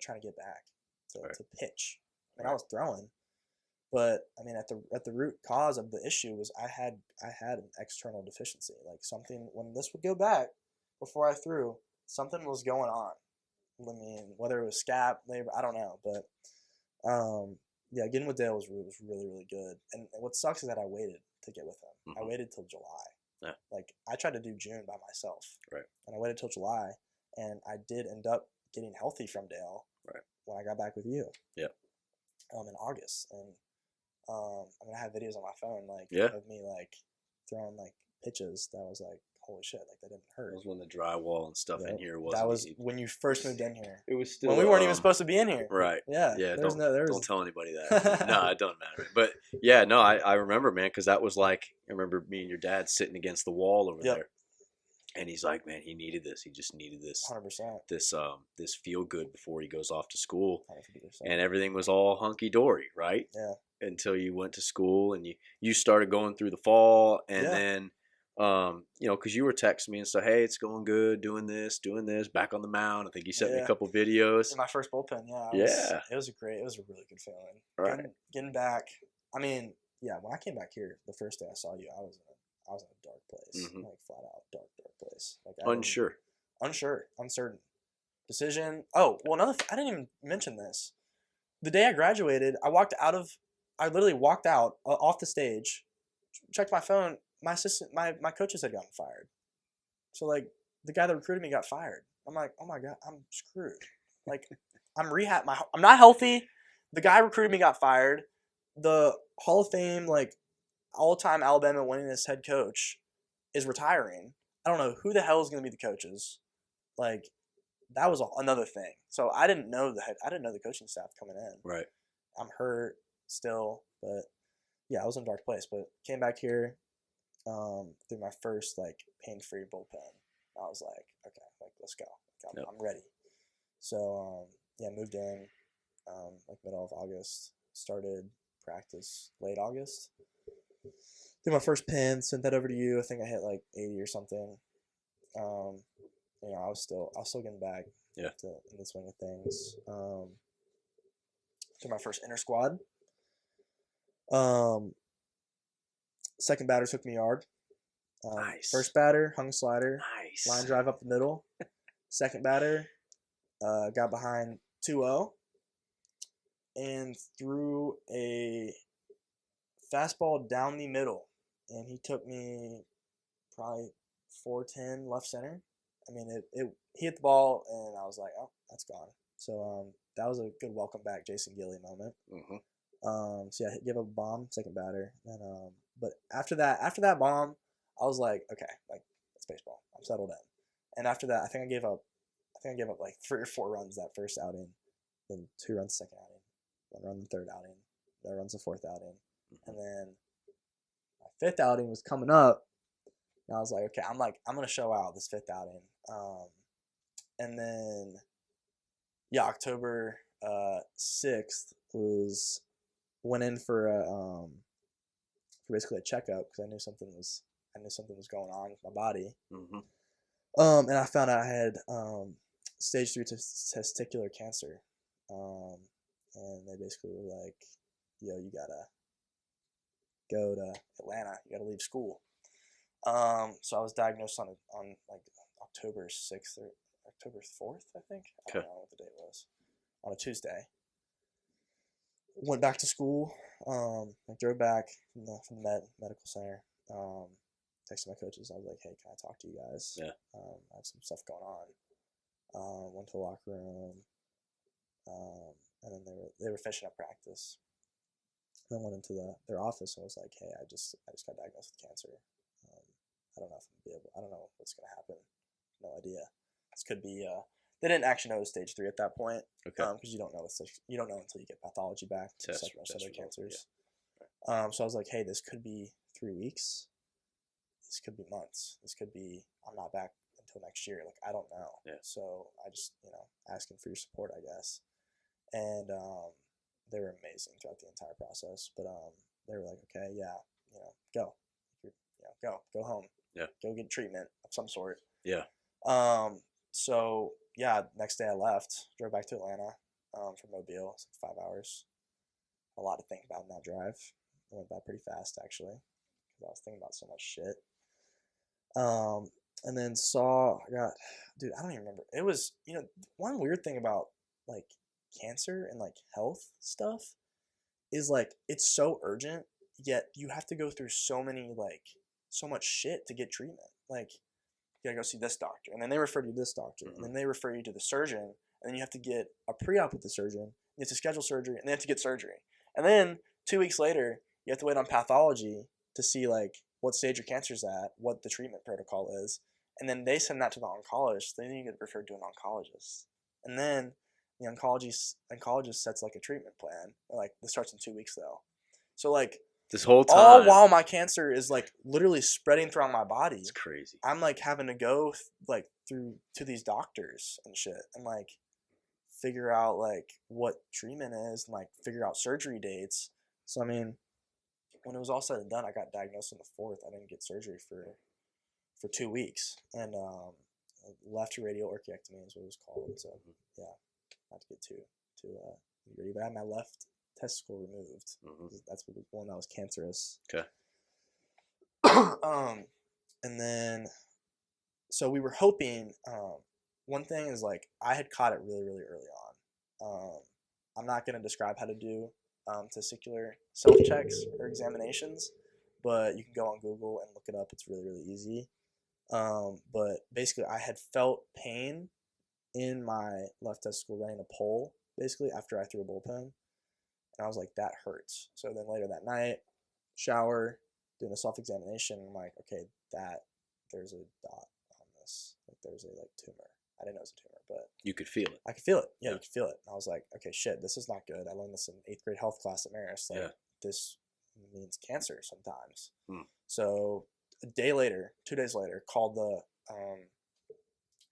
trying to get back to pitch. I mean, I was throwing. But I mean, at the root cause of the issue was I had an external deficiency, like something when this would go back before I threw, something was going on. I mean, whether it was scap, labor, I don't know, but yeah, getting with Dale was really, really good. And what sucks is that I waited to get with him. I waited till July. Yeah. Like I tried to do June by myself, right? And I waited till July, and I did end up getting healthy from Dale, right? When I got back with you, yeah, in August. And I mean, I have videos on my phone, like, of me, like, throwing, like, pitches that was, like, holy shit, like, that didn't hurt. That was when the drywall and stuff in here wasn't. That was when you first moved in here. It was still when we weren't even supposed to be in here. Right. Yeah. Yeah. Don't tell anybody that. No, it doesn't matter. But yeah, no, I remember, man, because that was like, I remember me and your dad sitting against the wall over there. And he's like, man, he needed this. He just needed this. 100%. This feel good before he goes off to school. 100%. And everything was all hunky dory, right? Yeah. Until you went to school and you started going through the fall, and then, because you were texting me and said, hey, it's going good, doing this, back on the mound. I think you sent me a couple videos. In my first bullpen, it was a really good feeling. Right. Getting back. I mean, yeah, when I came back here, the first day I saw you, I was in a dark place, like flat out dark place. Like unsure, uncertain. Decision. Oh, well, I didn't even mention this. The day I graduated, I literally walked out off the stage, checked my phone. My assistant, my coaches had gotten fired. So like the guy that recruited me got fired. I'm like, oh my God, I'm screwed. Like I'm not healthy. The guy recruited me got fired. The Hall of Fame, like all-time Alabama winningest head coach is retiring. I don't know who the hell is going to be the coaches. Like that was another thing. So I didn't know the coaching staff coming in. Right. I'm hurt still, but yeah, I was in a dark place. But came back here through my first like pain-free bullpen. I was like, okay, like let's go. I'm ready. So moved in like middle of August. Started practice late August. Did my first pin, sent that over to you. I think I hit like 80 or something. I was still getting back in the swing of things. Did my first inter squad. Second batter took me yard. Nice. First batter hung slider. Nice. Line drive up the middle. Second batter got behind 2-0 and threw a fastball down the middle, and he took me probably 410 left center. I mean, it hit the ball, and I was like, oh, that's gone. So that was a good welcome back Jason Gilley moment. So yeah, give up a bomb, second batter, and but after that bomb, I was like, okay, like it's baseball. I'm settled in. And after that, I think I gave up like 3 or 4 runs that first outing, then 2 runs second outing, 1 run the third outing, no runs the fourth outing, and then my 5th outing was coming up, And I was like, okay, I'm going to show out this 5th outing. And then, yeah, October 6th went in for basically a checkup because I knew something was going on with my body. Mm-hmm. And I found out I had stage 3 testicular cancer. And they basically were like, yo, you gotta go to Atlanta. You gotta leave school. So I was diagnosed on like October 6th or October 4th, I think. I don't know what the date was. On a Tuesday. Went back to school. I drove back from the medical center. Texted my coaches. I was like, hey, can I talk to you guys? Yeah. I have some stuff going on. Went to the locker room. And then they were finishing up practice. And I went into their office and was like, hey, I just got diagnosed with cancer. I don't know if I'm gonna be able. I don't know what's gonna happen. No idea. This could be. They didn't actually know it was stage 3 at that point. Okay. Because you don't know until you get pathology back. Test other cancers. Yeah. So I was like, hey, this could be 3 weeks. This could be months. This could be. I'm not back until next year. Like I don't know. Yeah. So I just asking for your support, I guess. And they were amazing throughout the entire process. But they were like, okay, yeah, go. Go home. Yeah. Go get treatment of some sort. Yeah. So yeah, next day I left, drove back to Atlanta from Mobile. It's like 5 hours. A lot to think about in that drive. I went by pretty fast actually, because I was thinking about so much shit. And then dude, I don't even remember. It was, one weird thing about like cancer and like health stuff is like it's so urgent, yet you have to go through so much shit to get treatment. Like you gotta go see this doctor, and then they refer you to this doctor, and then they refer you to the surgeon, and then you have to get a pre-op with the surgeon. You have to schedule surgery, and then you have to get surgery, and then 2 weeks later you have to wait on pathology to see like what stage your cancer's at, what the treatment protocol is, and then they send that to the oncologist. Then you get referred to an oncologist, and then the oncologist sets like a treatment plan. Like this starts in 2 weeks though, so like. This whole time. All while my cancer is like literally spreading throughout my body. It's crazy. I'm like having to go through to these doctors and shit and like figure out like what treatment is and like figure out surgery dates. So I mean, when it was all said and done, I got diagnosed on the 4th. I didn't get surgery for 2 weeks, and left radial orchiectomy is what it was called. So yeah, not to get too gritty, but I had my left testicle removed. That's the one that was cancerous. Okay. And then, so we were hoping. One thing is like I had caught it really, really early on. I'm not gonna describe how to do testicular self checks or examinations, but you can go on Google and look it up. It's really, really easy. But basically, I had felt pain in my left testicle running a pole. Basically, after I threw a bullpen. And I was like, that hurts. So then later that night, shower, doing a self-examination. I'm like, okay, there's a dot on this. Like there's a tumor. I didn't know it was a tumor, but you could feel it. I could feel it. Yeah, you could feel it. And I was like, okay, shit, this is not good. I learned this in 8th grade health class at Marist. Like this means cancer sometimes. So a day later, 2 days later, called the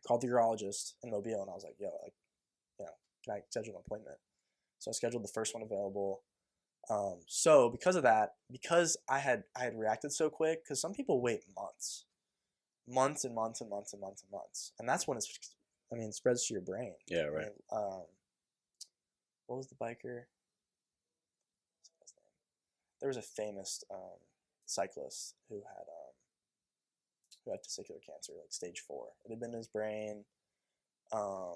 urologist in Mobile, and I was like, yo, can I schedule an appointment? So I scheduled the first one available. So because of that, because I had reacted so quick, because some people wait months and months and months and months and months, and that's when it spreads to your brain. Yeah, right. What was the biker? There was a famous cyclist who had testicular cancer, like stage 4. It had been in his brain. I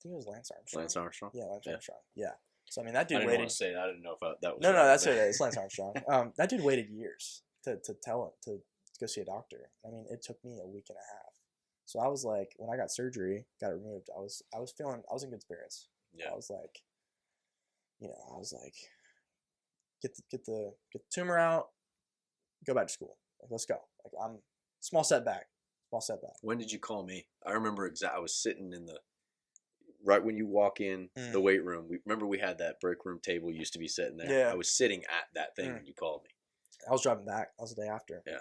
think it was Lance Armstrong. Lance Armstrong? Yeah, Lance Armstrong. Yeah. So, I mean, that dude waited. I didn't want to say that. I didn't know if that was. No, that's okay. It's Lance Armstrong. That dude waited years to tell him to go see a doctor. I mean, it took me a week and a half. So I was like, when I got surgery, got it removed, I was in good spirits. Yeah. I was like, get the tumor out, go back to school. Like, let's go. Like small setback. When did you call me? I remember I was sitting right when you walk in the weight room. Remember we had that break room table used to be sitting there. Yeah. I was sitting at that thing when you called me. I was driving back. That was the day after. Yeah.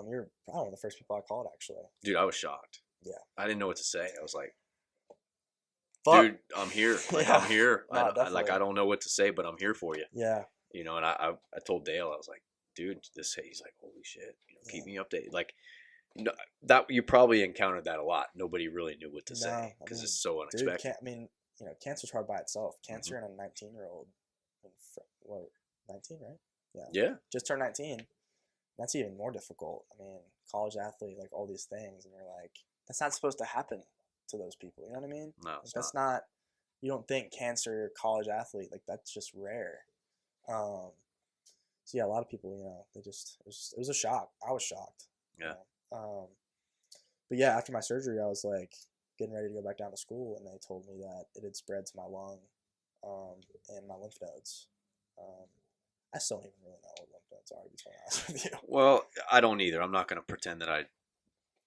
You're probably one of the first people I called, actually. Dude, I was shocked. Yeah. I didn't know what to say. I was like, Fuck. dude, I'm here. Like, Yeah. I'm here. No, I don't know what to say, but I'm here for you. Yeah. You know, and I told Dale, I was like, dude, he's like, holy shit, you know, keep me updated. Like, no, that you probably encountered that a lot. Nobody really knew what to say because it's so unexpected. Dude, cancer's hard by itself. Cancer in a 19-year-old, 19, right? Yeah. Just turned 19. That's even more difficult. I mean, college athlete, like all these things, and you're like, that's not supposed to happen to those people. You know what I mean? No, like, that's not. You don't think cancer, college athlete, like that's just rare. So yeah, a lot of people, it was a shock. I was shocked. Yeah. But yeah, after my surgery, I was like getting ready to go back down to school, and they told me that it had spread to my lung, and my lymph nodes. I still don't even really know what lymph nodes are, to be totally honest with you. Well, I don't either. I'm not going to pretend that I'm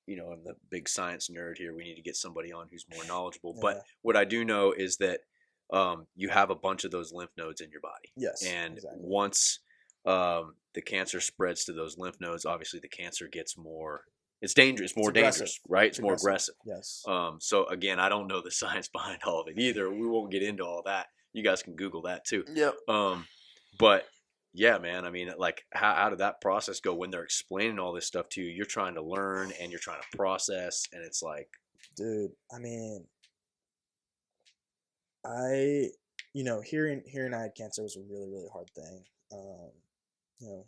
the big science nerd here. We need to get somebody on who's more knowledgeable. Yeah. But what I do know is that you have a bunch of those lymph nodes in your body. Yes. And exactly. once the cancer spreads to those lymph nodes, obviously the cancer gets more. It's dangerous, more dangerous, right? It's more aggressive. Yes. So again, I don't know the science behind all of it either. We won't get into all that. You guys can Google that too. Yep. But yeah, man. I mean, like, how did that process go when they're explaining all this stuff to you? You're trying to learn and you're trying to process, and it's like, dude. I mean, hearing I had cancer was a really, really hard thing.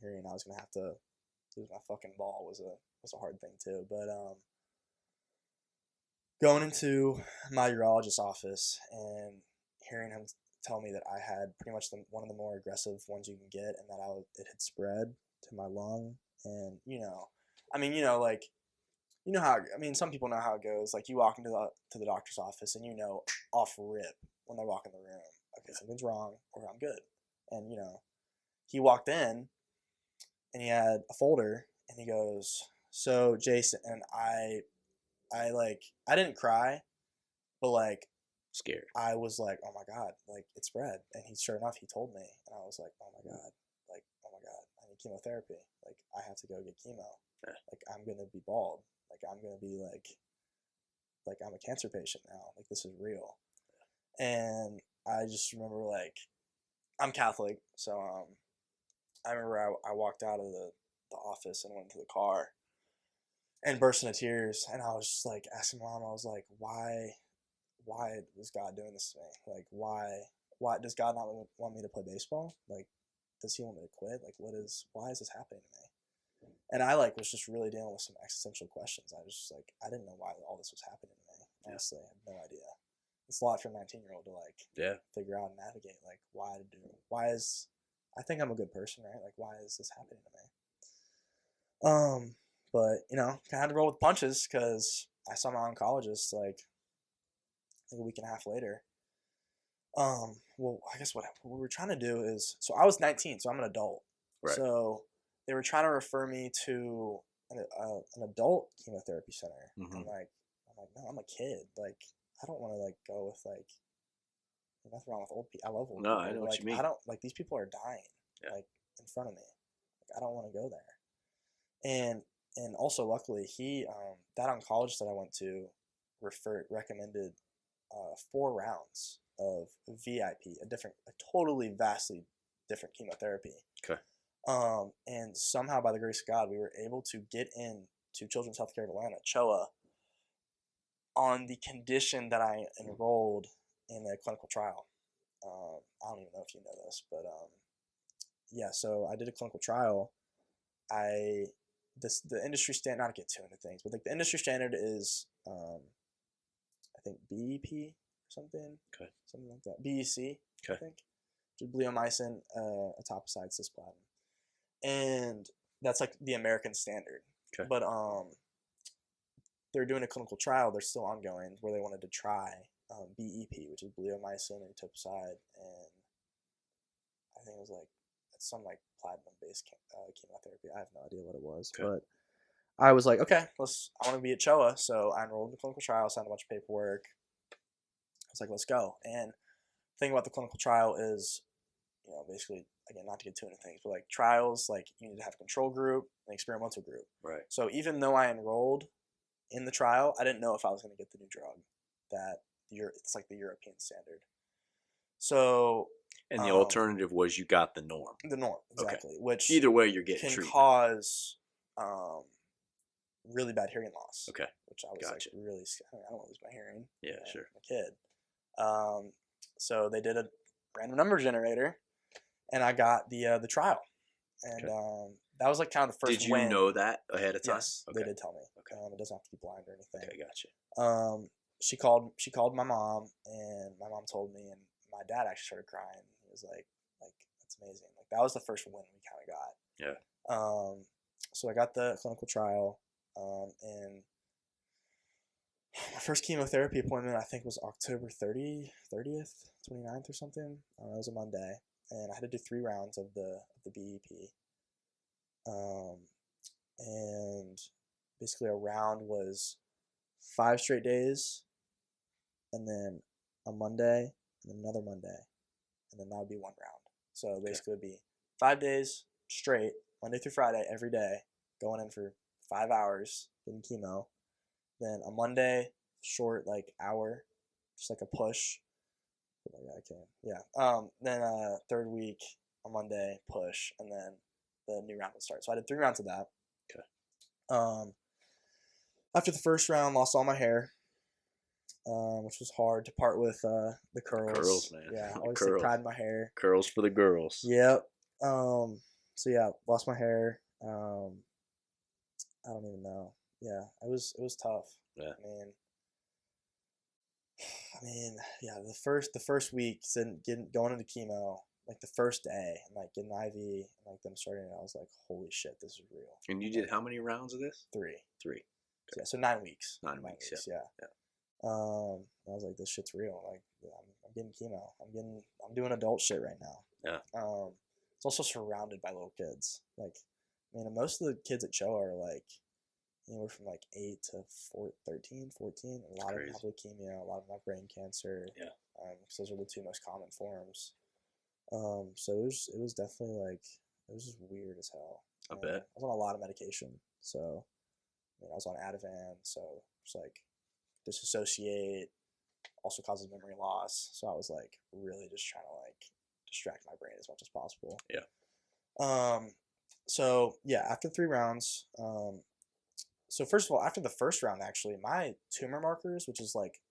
Hearing I was gonna have to lose my fucking ball was a hard thing too. But going into my urologist's office and hearing him tell me that I had pretty much one of the more aggressive ones you can get, and that it had spread to my lung, and some people know how it goes. Like, you walk into the doctor's office, and off rip when they walk in the room, okay, something's wrong, or I'm good. And he walked in, and he had a folder, and he goes, "So Jason," and I didn't cry, but like, scared. I was like, oh my God, like, it spread. And sure enough, he told me, and I was like, oh my God, I need chemotherapy. Like, I have to go get chemo. Yeah. Like, I'm going to be bald. Like, I'm going to be like I'm a cancer patient now. Like, this is real. And I just remember, like, I'm Catholic. So, I remember I walked out of the office and went into the car and burst into tears. And I was just like asking Mom, I was like, why is God doing this to me? Like, why does God not want me to play baseball? Like, does he want me to quit? Like, why is this happening to me? And I was just really dealing with some existential questions. I was just like, I didn't know why all this was happening to me. Honestly, I had no idea. It's a lot for a 19-year-old to figure out and navigate. Like, I think I'm a good person, right? Like, why is this happening to me? But kind of had to roll with punches, because I saw my oncologist like a week and a half later. Well, I guess what we were trying to do is, so I was 19, so I'm an adult. Right. So they were trying to refer me to an adult chemotherapy center. Mm-hmm. And I'm like, no, I'm a kid. Like, I don't want to go with nothing wrong with old people. I love old people. No, I know what you mean. I don't these people are dying, in front of me. Like, I don't want to go there. And also, luckily, he that oncologist that I went to recommended 4 rounds of VIP, a totally vastly different chemotherapy. Okay. And somehow, by the grace of God, we were able to get into Children's Healthcare of Atlanta, CHOA, on the condition that I enrolled in a clinical trial. I don't even know if you know this, but so I did a clinical trial. The industry standard, not to get too into things, but like, the industry standard is I think BEP or something. Okay. Something like that. BEC, okay. I think. Which is bleomycin, etoposide, cisplatin. And that's like the American standard. Okay. But they're doing a clinical trial, they're still ongoing, where they wanted to try BEP, which is bleomycin and etoposide, and I think it was some platinum-based chemotherapy. I have no idea what it was, okay. But I was like, okay, I want to be at CHOA, so I enrolled in the clinical trial, signed a bunch of paperwork. I was like, let's go. And the thing about the clinical trial is, basically again, not to get too into things, but like trials, like you need to have a control group, an experimental group. Right. So even though I enrolled in the trial, I didn't know if I was going to get the new drug that it's like the European standard. So. And the alternative was you got the norm. The norm, exactly. Okay. Which either way, you're getting can treatment. cause really bad hearing loss. Okay. Which I was like really scared. I don't want to lose my hearing. Yeah, sure. I'm a kid. So they did a random number generator, and I got the trial, and that was like kind of the first. Did you know that ahead of time? Yes, they did tell me. Okay. It doesn't have to be blind or anything. Okay, gotcha. She called my mom, and my mom told me, and my dad actually started crying. He was like that's amazing. Like that was the first win we kind of got. Yeah. So I got the clinical trial, and my first chemotherapy appointment I think was October 30th, 29th or something. It was a Monday, and I had to do 3 rounds of the BEP. And basically a round was 5 straight days, and then a Monday, and another Monday, and then that would be 1 round. So basically it would be 5 days straight, Monday through Friday, every day, going in for 5 hours, getting chemo. Then a Monday, short, like hour, just like a push. Then third week, a Monday, push, and then the new round would start. So I did 3 rounds of that. Okay. After the first round, lost all my hair, which was hard to part with the curls. Curls, man. Yeah, I always take pride in my hair. Curls for the girls. Yep. So yeah, lost my hair. I don't even know. Yeah, it was tough. Yeah. I mean, yeah. The first week, going into chemo, like the first day, and like getting IV, and like them starting it, I was like, holy shit, this is real. And you did how many rounds of this? 3. 3. Okay. Yeah, so 9 weeks. 9 weeks. Yeah. I was like, this shit's real. Like, I'm getting chemo. I'm doing adult shit right now. Yeah. It's also surrounded by little kids. Like, most of the kids at CHO are like anywhere from like 8 to 13, 14. A lot of them have leukemia. A lot of them have brain cancer. Yeah. Because those are the 2 most common forms. So it was definitely like, it was just weird as hell. I bet. I was on a lot of medication. So, I was on Ativan. So just like disassociate, also causes memory loss. So I was like really just trying to like distract my brain as much as possible. Yeah. So yeah, after 3 rounds, so first of all, after the first round, actually, my tumor markers, which is like,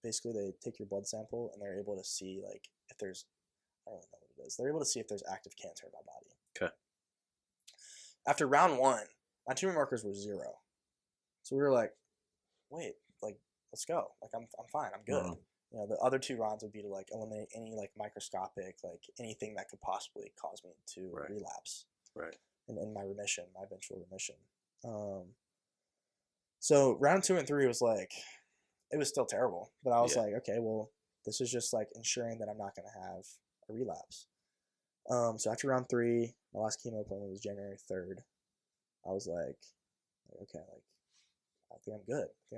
basically they take your blood sample and they're able to see like if there's, I don't really know what it is. They're able to see if there's active cancer in my body. Okay. After round 1, my tumor markers were 0. So we were like, wait, like, let's go. Like, I'm fine. I'm good. Mm-hmm. The other 2 rounds would be to like eliminate any like microscopic, like anything that could possibly cause me to relapse. Right. In my remission, my eventual remission. So round 2 and 3 was like, it was still terrible, but I was like, okay, well, this is just like ensuring that I'm not going to have a relapse. So after round 3, my last chemo appointment was January 3rd. I was like, okay, like, I think I'm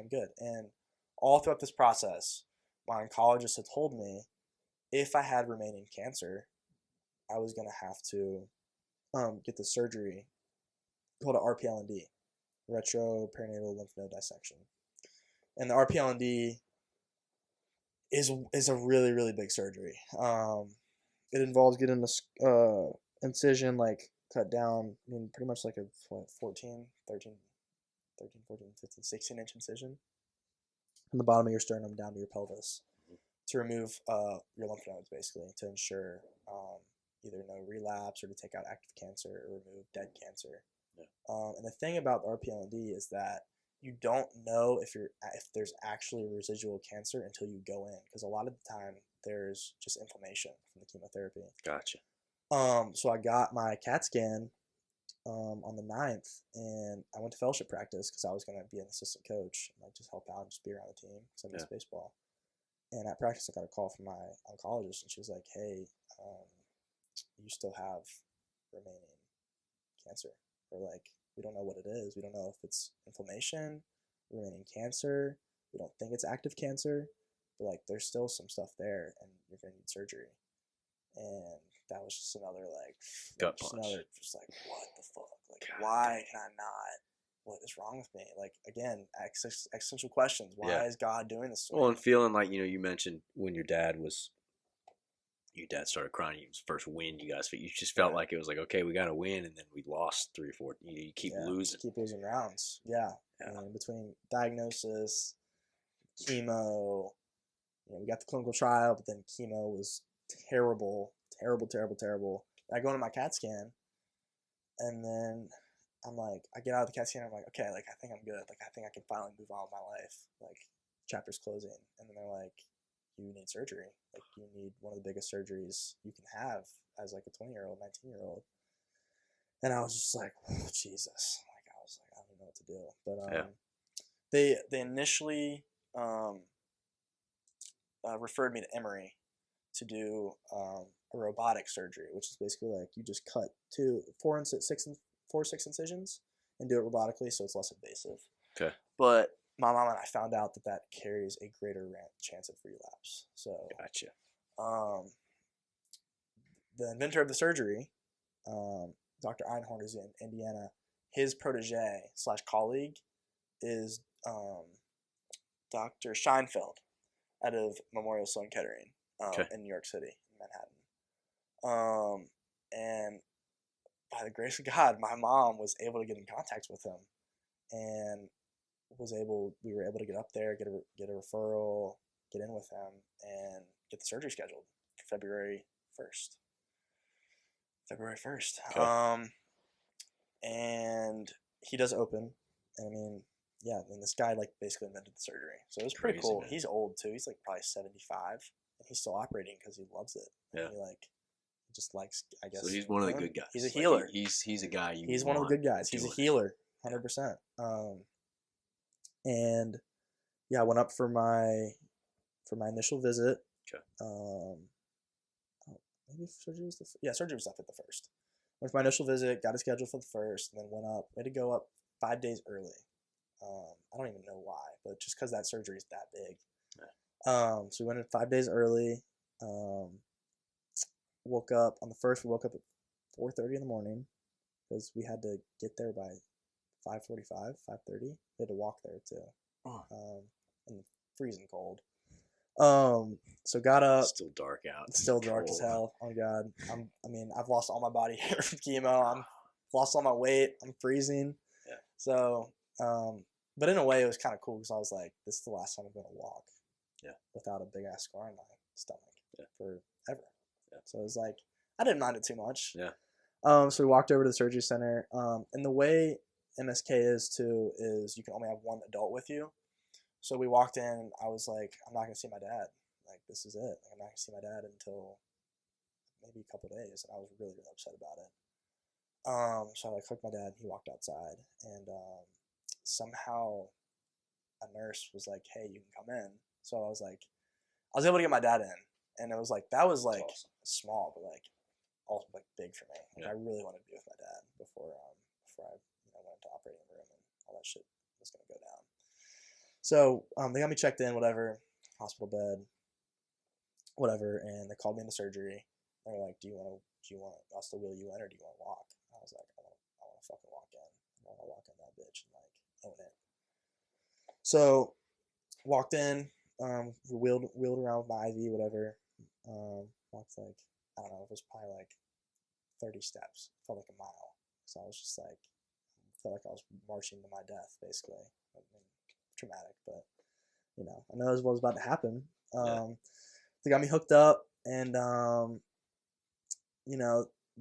good. And all throughout this process, my oncologist had told me if I had remaining cancer, I was going to have to get the surgery called an RPLND, retroperitoneal lymph node dissection. And the RPLND is a really, really big surgery. It involves getting a incision like cut down, pretty much like a 14, 15, 16-inch incision from the bottom of your sternum down to your pelvis to remove your lymph nodes, basically, to ensure either no relapse or to take out active cancer or remove dead cancer. Yeah. And the thing about the RPLND is that you don't know if there's actually residual cancer until you go in, because a lot of the time there's just inflammation from the chemotherapy. Gotcha. So I got my CAT scan on the 9th, and I went to fellowship practice because I was going to be an assistant coach and like just help out and just be around the team because I miss baseball. And at practice, I got a call from my oncologist, and she was like, "Hey, you still have remaining cancer, or like we don't know what it is. We don't know if it's inflammation, remaining cancer. We don't think it's active cancer, but like there's still some stuff there, and you're going to need surgery." And that was just another gut just punch. another just like what the fuck? Like God why can I not? What is wrong with me? Like again, existential questions. Why is God doing this to me? Well, and feeling like you mentioned when your dad started crying. It was the first win you guys. You just felt like it was like, okay, we got to win, and then we lost 3 or 4. You keep losing. Keep losing rounds. Yeah. And between diagnosis, chemo, we got the clinical trial, but then chemo was terrible. I go into my CAT scan, and then I'm like, I get out of the CAT scan, I'm like, okay, like I think I'm good. Like I think I can finally move on with my life. Like chapter's closing, and then they're like, you need surgery. Like you need one of the biggest surgeries you can have as like a 20-year-old, 19-year-old. And I was just like, oh, Jesus. Like I was like, I don't know what to do. But they initially referred me to Emory to do a robotic surgery, which is basically like you just cut 4 or 6 incisions and do it robotically, so it's less invasive. Okay. But my mom and I found out that carries a greater chance of relapse. So gotcha. The inventor of the surgery, Dr. Einhorn, is in Indiana. His protege / colleague is Dr. Scheinfeld out of Memorial Sloan Kettering in New York City, Manhattan. And by the grace of God, my mom was able to get in contact with him, and we were able to get up there, get a referral, get in with him, and get the surgery scheduled for February 1st. Okay. And he does open, and I mean, this guy like basically invented the surgery, so it was pretty cool. Man. He's old too. He's like probably 75, and he's still operating because he loves it. Yeah. And he just likes, I guess. So he's one of the good guys. He's a healer. He's a guy you. He's one of the good guys. He's a healer, 100%. And I went up for my initial visit. Okay. Maybe surgery was surgery was up at the first. Went for my initial visit, got a schedule for the first, and then went up. We had to go up 5 days early. I don't even know why, but just because that surgery is that big. Yeah. So we went in 5 days early. Woke up on the first. We woke up at 4:30 in the morning because we had to get there by 5:45, 5:30. We had to walk there too. In the freezing cold. So got up. Still dark out. It's still dark as hell. Oh God. I've lost all my body hair from chemo. I've lost all my weight. I'm freezing. Yeah. So, but in a way it was kind of cool because I was like, this is the last time I'm going to walk. Yeah. Without a big ass scar on my stomach. Yeah. Forever. Yeah. So it was like, I didn't mind it too much. Yeah. So we walked over to the surgery center. And the way MSK is too is you can only have one adult with you. So we walked in. I was like, I'm not gonna see my dad. Like this is it. Like, I'm not gonna see my dad until maybe a couple of days. And I was really upset about it. So I clicked my dad. He walked outside, and somehow a nurse was like, "Hey, you can come in." So I was able to get my dad in, and it was like that was like awesome. Small, but like also like big for me. Like, yeah. I really wanted to be with my dad before I went into the operating room and all that shit was gonna go down. So they got me checked in, whatever, hospital bed, whatever, and they called me into surgery. They were like, "Do you want us to wheel you in, or do you want to walk?" And I was like, "I want to fucking walk in. I want to walk in that bitch and like own it." So walked in, wheeled around with my IV, whatever. Walked like, I don't know, it was probably like 30 steps. Felt like a mile. So I was just like, felt like I was marching to my death, basically. I mean, traumatic, but I know what was about to happen. They got me hooked up, and they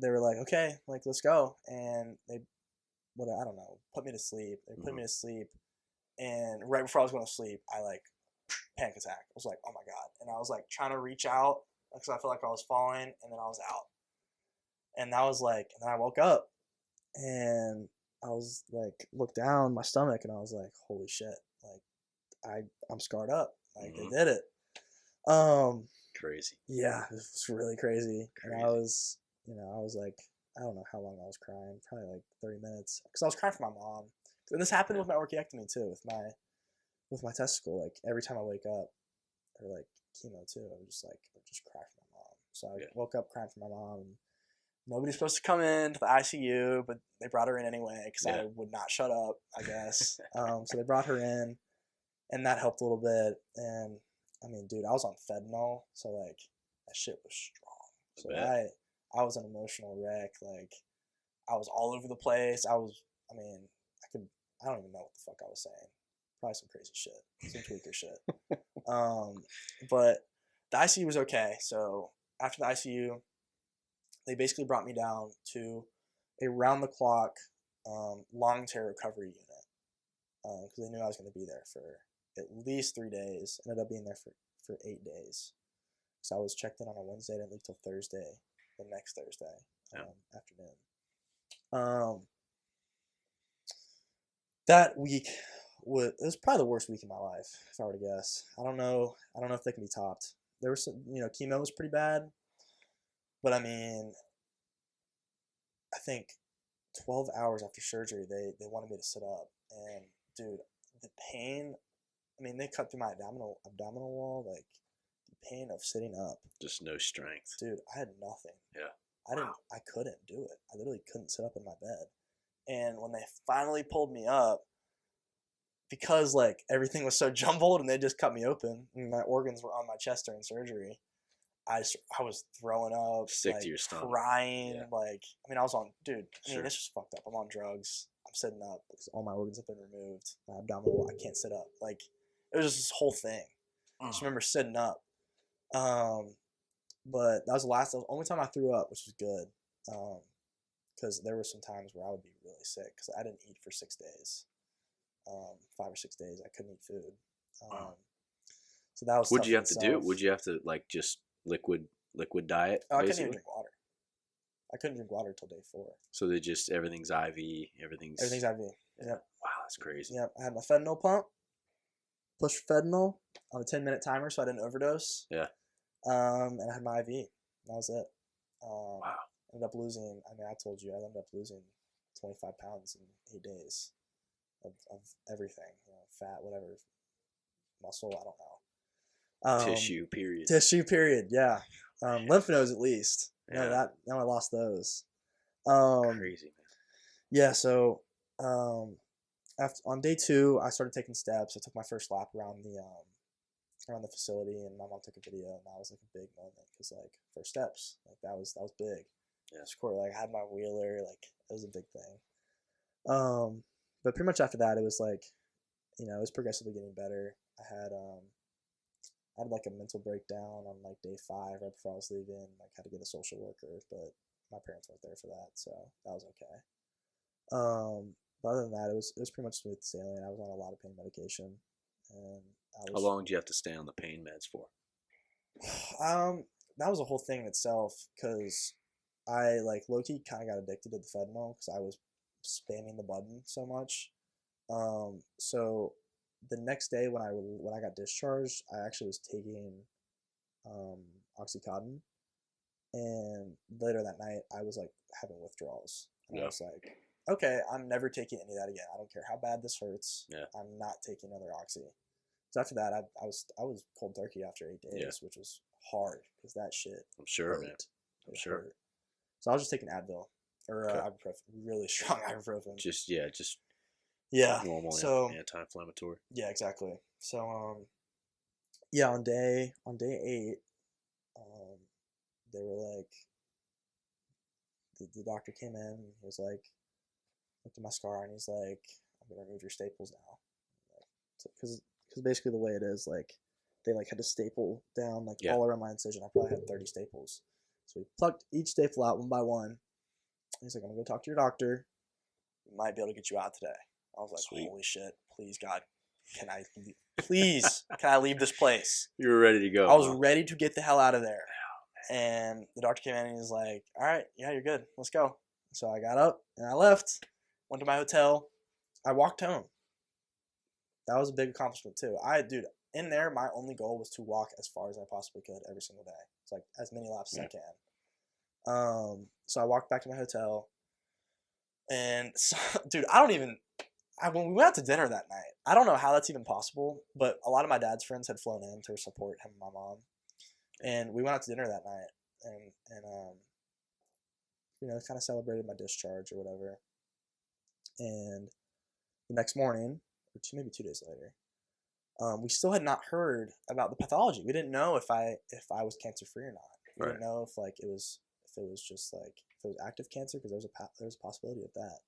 were like, "Okay, like let's go," and I don't know, put me to sleep. They put me to sleep, and right before I was going to sleep, I like panic attack. I was like, "Oh my God!" And I was like trying to reach out because I felt like I was falling, and then I was out, and that was like, and then I woke up, and I was like, looked down my stomach, and I was like, "Holy shit!" Like I'm scarred up. Like they did it. Crazy. Yeah, it was really crazy. And I was like, I don't know how long I was crying. Probably like 30 minutes. Because I was crying for my mom. And this happened with my orchiectomy too, with my testicle. Like every time I wake up, or like chemo too, I would just cry for my mom. So I woke up crying for my mom. And nobody's supposed to come into the ICU, but they brought her in anyway because I would not shut up, I guess. So they brought her in, and that helped a little bit. And I mean, dude, I was on fentanyl, so like that shit was strong. So I was an emotional wreck. Like I was all over the place. I don't even know what the fuck I was saying. Probably some crazy shit, some tweaker shit. But the ICU was okay. So after the ICU, they basically brought me down to a round-the-clock long-term recovery unit because they knew I was going to be there for at least 3 days. Ended up being there for 8 days. So I was checked in on a Wednesday, didn't leave till Thursday, the next Thursday afternoon. That week it was probably the worst week of my life, if I were to guess. I don't know if they can be topped. There was some, chemo was pretty bad, but I mean, I think 12 hours after surgery, they wanted me to sit up, and dude, the pain. I mean, they cut through my abdominal wall, like the pain of sitting up. Just no strength, dude. I had nothing. Yeah. I couldn't do it. I literally couldn't sit up in my bed. And when they finally pulled me up, because like everything was so jumbled and they just cut me open and my organs were on my chest during surgery, I was throwing up, sick like, to your stomach, crying. Yeah. Like, I mean, I was on, dude. I mean, Sure. this is fucked up. I'm on drugs. I'm sitting up because all my organs have been removed. My abdominal, I can't sit up. Like, it was just this whole thing. I just remember sitting up. But that was the only time I threw up, which was good. Because there were some times where I would be really sick because I didn't eat for 6 days. 5 or 6 days, I couldn't eat food. So that was. What'd you have to do? Would you have to like just liquid diet? I couldn't even drink water. I couldn't drink water until day 4. So they just everything's IV. Everything's IV. Yep. Wow, that's crazy. Yep. I had my fentanyl pump. Pushed fentanyl on a 10-minute timer so I didn't overdose. Yeah. And I had my IV. That was it. Wow. Ended up losing. I mean, I told you I ended up losing 25 pounds in 8 days of everything. Fat, whatever, muscle. I don't know. Tissue. Period. Tissue. Period. Yeah. Lymph nodes at least. Yeah. Now I lost those. Crazy, man. Yeah. So on day 2, I started taking steps. I took my first lap around the facility, and my mom took a video, and that was like a big moment because like first steps, like that was big. Yeah. Score, like I had my wheeler, like it was a big thing. But pretty much after that, it was like, it was progressively getting better. I had like a mental breakdown on like day 5 right before I was leaving. Like had to get a social worker, but my parents weren't there for that, so that was okay. But other than that, it was pretty much smooth sailing. I was on a lot of pain medication, and How long did you have to stay on the pain meds for? That was a whole thing in itself because I like low-key kind of got addicted to the fentanyl because I was spamming the button so much. So the next day when I got discharged, I actually was taking Oxycontin, and later that night I was like having withdrawals, and I was like, okay, I'm never taking any of that again. I don't care how bad this hurts. Yeah. I'm not taking another Oxy. So after that, I was cold turkey after 8 days, which was hard because that shit. I'm sure, hurt. man. I'm sure. Hurt. So I was just taking Advil or ibuprofen, really strong ibuprofen. Just normal anti-inflammatory. Yeah, exactly. So on day 8, they were like, the doctor came in and he was like, looked at my scar and he's like, I'm gonna remove your staples now, because basically the way it is, like they like had to staple down like all around my incision. I probably had 30 staples, so we plucked each staple out one by one. He's like, I'm gonna go talk to your doctor. We might be able to get you out today. I was like, sweet. Holy shit, please God, can I leave this place? You were ready to go. I was ready to get the hell out of there. And the doctor came in and he's like, all right, yeah, you're good, let's go. So I got up and I left, went to my hotel. I walked home. That was a big accomplishment too. In there, my only goal was to walk as far as I possibly could every single day. It's like as many laps as I can. So I walked back to my hotel, and so, dude, when we went out to dinner that night, I don't know how that's even possible, but a lot of my dad's friends had flown in to support him and my mom, and we went out to dinner that night. and kind of celebrated my discharge or whatever. And the next morning, or maybe 2 days later, we still had not heard about the pathology. We didn't know if I was cancer free or not. We didn't know if it was active cancer, because there was a possibility of that.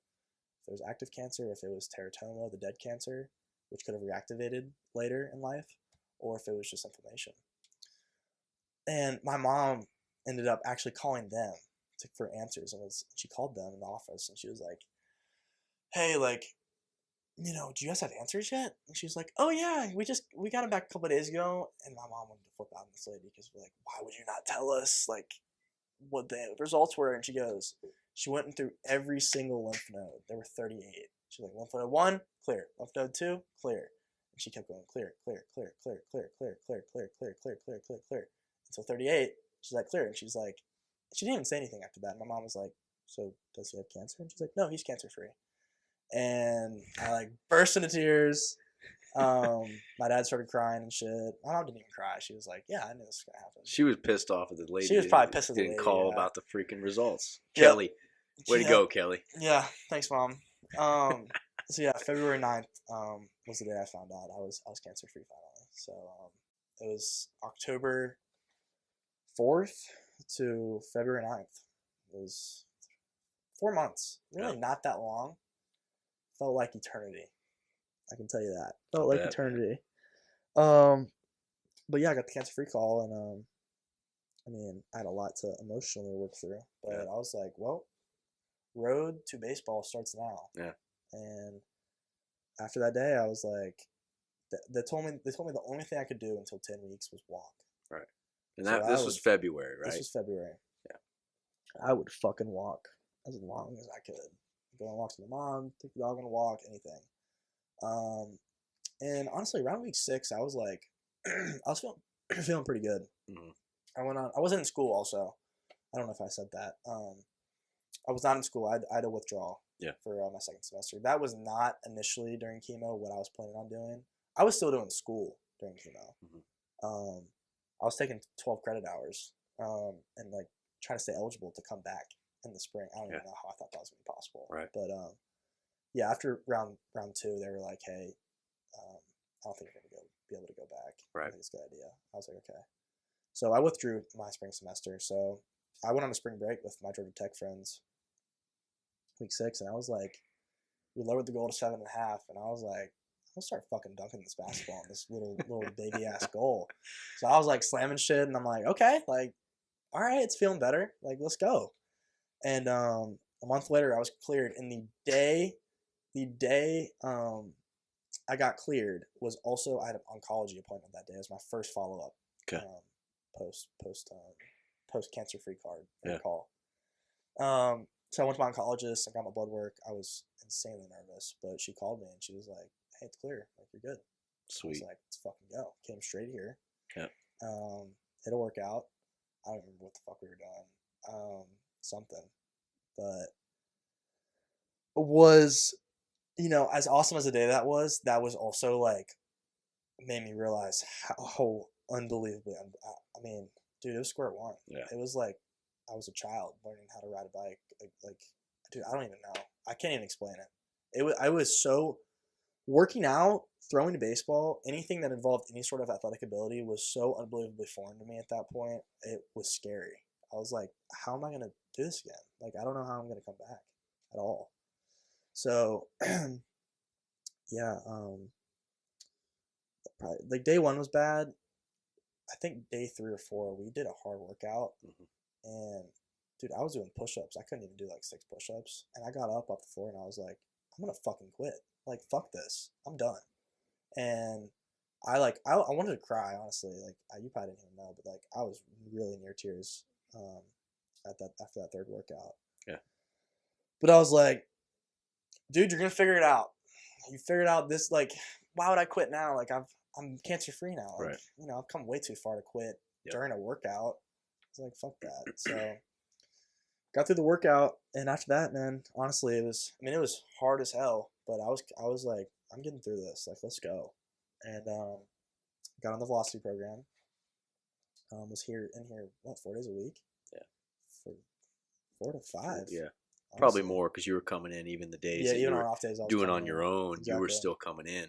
If it was active cancer, if it was teratoma, the dead cancer, which could have reactivated later in life, or if it was just inflammation. And my mom ended up actually calling them for answers, and she called them in the office, and she was like, "Hey, like, do you guys have answers yet?" And she's like, "Oh yeah, we got them back a couple of days ago." And my mom wanted to flip out on this lady, because we're like, "Why would you not tell us like what the results were?" And she went through every single lymph node. There were 38. She's like, lymph node 1, clear. Lymph node 2, clear. And she kept going, clear, clear, clear, clear, clear, clear, clear, clear, clear, clear, clear, clear, clear. Until 38, she's like, clear. And she's like, she didn't even say anything after that. My mom was like, "So does he have cancer?" And she's like, "No, he's cancer free." And I like burst into tears. My dad started crying and shit. My mom didn't even cry. She was like, "Yeah, I knew this was gonna happen." She was pissed off at the lady. She was probably pissed at the lady. Didn't call about the freaking results. Yep. Kelly, way to go, Kelly. Yeah, thanks, Mom. So yeah, February 9th was the day I found out I was cancer free finally. So it was October 4th to February 9th. It was 4 months. Really not that long. Felt like eternity. I can tell you that. Felt like eternity. But yeah, I got the cancer free call, and I had a lot to emotionally work through. But I was like, well, road to baseball starts now. Yeah. And after that day, I was like, they told me the only thing I could do until 10 weeks was walk. Right. And this was February, right? This was February. Yeah. I would fucking walk as long as I could. Go on walks with my mom, take the dog on a walk, anything. And honestly, around week 6, I was like, I was feeling pretty good. Mm-hmm. I wasn't in school also. I don't know if I said that. I was not in school. I had a withdrawal for my second semester. That was not initially during chemo what I was planning on doing. I was still doing school during chemo. Mm-hmm. I was taking 12 credit hours and like trying to stay eligible to come back in the spring. I don't even know how I thought that was going to be possible. Right. But yeah, after round 2, they were like, "Hey, I don't think you're going to be able to go back. Right. I think it's a good idea." I was like, "Okay." So I withdrew my spring semester. So I went on a spring break with my Georgia Tech friends week 6, and I was like, we lowered the goal to 7.5, and I was like, I'll start fucking dunking this basketball in this little baby ass goal. So I was like slamming shit, and I'm like, okay, like, all right, it's feeling better. Like, let's go. And a month later, I was cleared. And the day I got cleared was also, I had an oncology appointment that day. It was my first follow up. Okay. Post cancer free card call. So I went to my oncologist. I got my blood work. I was insanely nervous, but she called me and she was like, "Hey, it's clear. Like, you're good." Sweet. I was like, "Let's fucking go." Came straight here. Yeah. Hit a workout. I don't remember what the fuck we were doing. Something, but it was, as awesome as a day that was also like made me realize how unbelievably. I mean, dude, it was square one. Yeah. It was like I was a child learning how to ride a bike. Like, dude, I don't even know. I can't even explain it. I was so working out, throwing a baseball, anything that involved any sort of athletic ability was so unbelievably foreign to me at that point. It was scary. I was like, how am I going to do this again? Like, I don't know how I'm going to come back at all. So, yeah, probably, like, day 1 was bad. I think day 3 or 4, we did a hard workout. Mm-hmm. And, dude, I was doing push-ups. I couldn't even do, like, 6 push-ups. And I got up off the floor, and I was like, I'm going to fucking quit. Like, fuck this. I'm done. And I wanted to cry, honestly. Like, you probably didn't even know, but, like, I was really near tears after that 3rd workout. Yeah. But I was like, dude, you're going to figure it out. You figured out this, like, why would I quit now? Like, I'm cancer-free now. Like, right. I've come way too far to quit during a workout. I was like, fuck that. So got through the workout, and after that, man, honestly, it was hard as hell, but I was like, I'm getting through this. Like, let's go. And got on the velocity program. Was here 4 days a week? Yeah. For 4 to 5. Yeah. Honestly. Probably more because you were coming in even the days that even you on were off days I was doing coming on your in. own. Exactly. You were still coming in.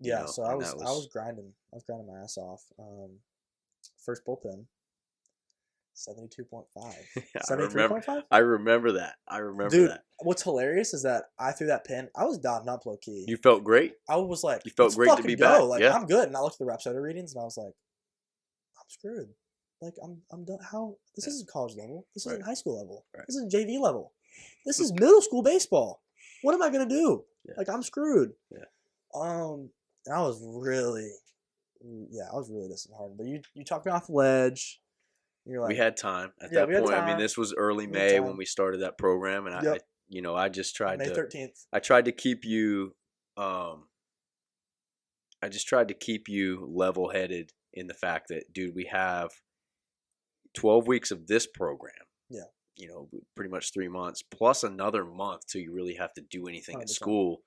Yeah, so I was grinding. I was grinding my ass off. First bullpen, 72.5. 73.5? I remember that. Dude, what's hilarious is that I threw that pin. I was dotting up low key. You felt great? I was like, you felt great to be back. Like, yeah. I'm good. And I looked at the Rapsodo readings and I was like, I'm screwed. Like, I'm done. How? This isn't college level. This isn't high school level. This isn't JV level. This is middle school baseball. What am I going to do? Yeah. Like, I'm screwed. Yeah. And I was really disheartened. But you talked me off the ledge. You're like, we had time at that point. I mean, this was early May when we started that program, and I just tried May 13th. I tried to keep you, level-headed in the fact that, dude, we have 12 weeks of this program. Yeah. Pretty much 3 months plus another month till you really have to do anything 100%. at school,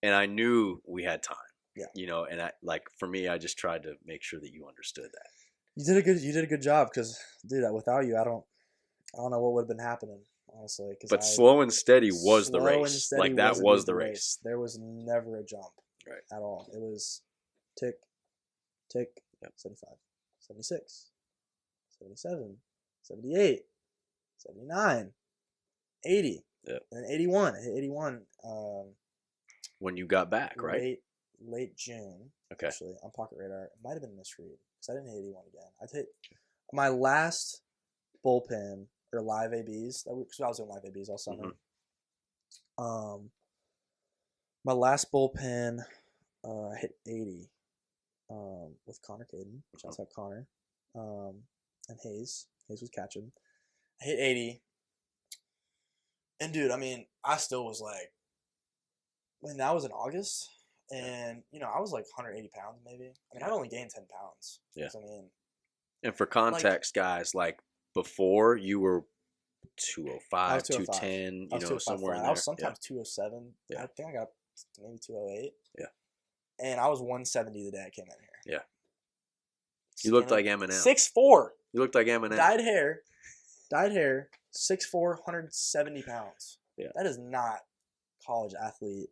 and I knew we had time. Yeah. And for me, I just tried to make sure that you understood that. You did a good job because, dude, without you, I don't know what would have been happening, honestly. But slow and steady was the race. Like, that was the race. There was never a jump at all. It was tick, tick, 75, 76, 77, 78, 79, 80, and then 81. I hit 81. When you got back, right? Late June. Okay. Actually, on Pocket Radar. It might have been a misread because I didn't hit 81 again. I hit my last bullpen or live ABs because I was doing live ABs all summer. Mm-hmm. My last bullpen, I hit 80 with Connor Caden. Shouts out Connor. And Hayes. Hayes was catching. I hit 80. And dude, I mean, I still was like, when that was in August. And, I was like 180 pounds maybe. I mean, I'd only gained 10 pounds. Yeah. I mean, and for context, guys, like before you were 205, 210, somewhere in there. I was sometimes 207. Yeah. I think I got maybe 208. Yeah. And I was 170 the day I came in here. Yeah. You looked like Eminem. 6'4". You looked like Eminem. Dyed hair, 6'4", 170 pounds. Yeah. That is not college athlete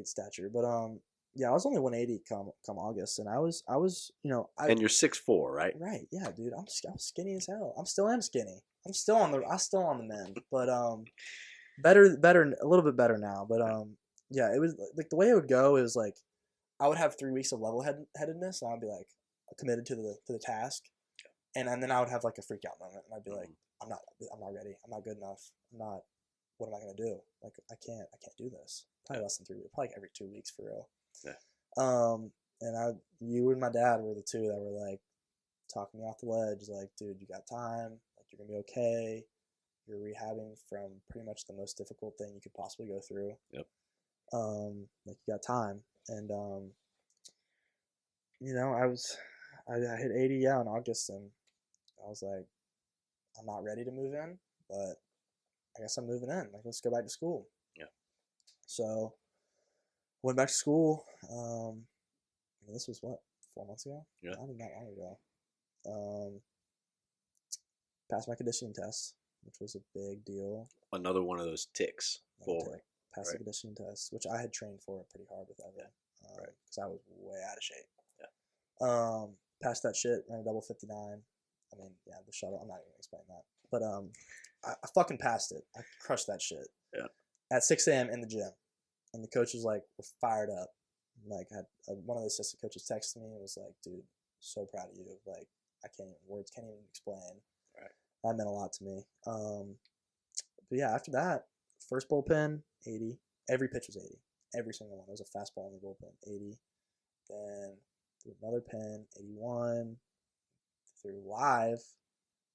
stature. But I was only 180 come August, and I was and you're 6'4", right? Right, yeah, dude. I'm skinny as hell. I still am skinny. I'm still on the mend, but better, a little bit better now. But it was like the way it would go is like I would have 3 weeks of level-headedness, and I'd be like committed to the task, and then I would have like a freak out moment, and I'd be like, I'm not ready. I'm not good enough. What am I gonna do? Like I can't do this. Probably less than 3 weeks. Probably like every 2 weeks for real. Yeah. And you and my dad were the two that were like talking me off the ledge, like, dude, you got time. Like you're gonna be okay. You're rehabbing from pretty much the most difficult thing you could possibly go through. Yep. Like you got time, and I hit 80 in August, and I was like, I'm not ready to move in, but I guess I'm moving in. Like, let's go back to school. Yeah. So, went back to school. This was 4 months ago? Yeah. Not even that long ago. Passed my conditioning test, which was a big deal. Another one of those ticks forward. Passed the conditioning test, which I had trained for pretty hard with Evan. Because I was way out of shape. Yeah. Passed that shit, ran a double 59. I mean, yeah, the shuttle. I'm not even gonna explain that. But I fucking passed it. I crushed that shit. Yeah. At 6 a.m. in the gym, and the coach was like, "We're fired up." Like, one of the assistant coaches texted me and was like, "Dude, so proud of you. Like, words can't even explain." Right. That meant a lot to me. But yeah, after that, first bullpen 80. Every pitch was 80. Every single one. It was a fastball in the bullpen 80. Then threw another pen 81. Through live.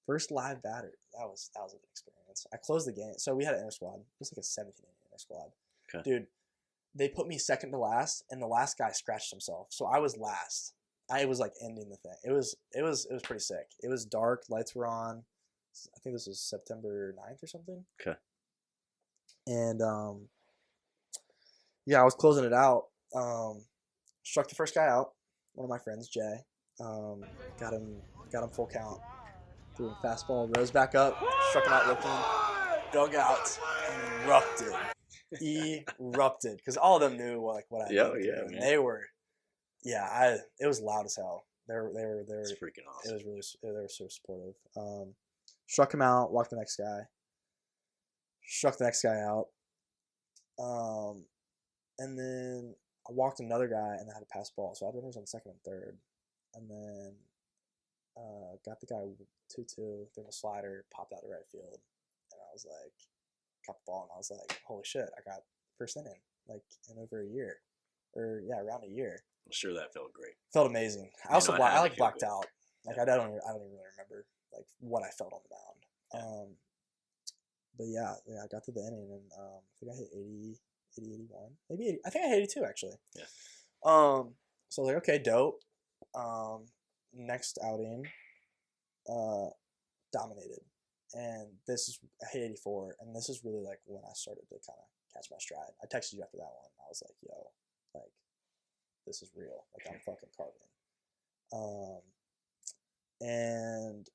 First live batter. That was a good experience. I closed the game. So we had an inter squad. It was like a 17-inning inter squad. Okay. Dude, they put me second to last, and the last guy scratched himself. So I was last. I was like ending the thing. It was pretty sick. It was dark. Lights were on. I think this was September 9th or something. Okay. And I was closing it out. Struck the first guy out. One of my friends, Jay. Got him full count. Threw him fastball, rose back up, struck him out looking. Dugout erupted because all of them knew what I did. And man. they were, it was loud as hell. They were. It's freaking awesome. It was really. They were so supportive. Struck him out. Walked the next guy. Struck the next guy out. And then I walked another guy and I had a pass ball. So I was on second and third. And then got the guy 2-2, threw him a slider, popped out to right field. And I was like, got the ball and I was like, holy shit, I got first inning, like in over a year. Around a year. I'm sure that felt great. Felt amazing. I blacked out. Like I don't even really remember like what I felt on the mound. But I got to the inning and I think I hit 80, 81, maybe 80. I think I hit 82 actually. Yeah. So I was like, okay, dope. Next outing, dominated, and this is I hit 84, and this is really like when I started to kind of catch my stride. I texted you after that one. I was like, yo, like this is real. Like I'm fucking carving. And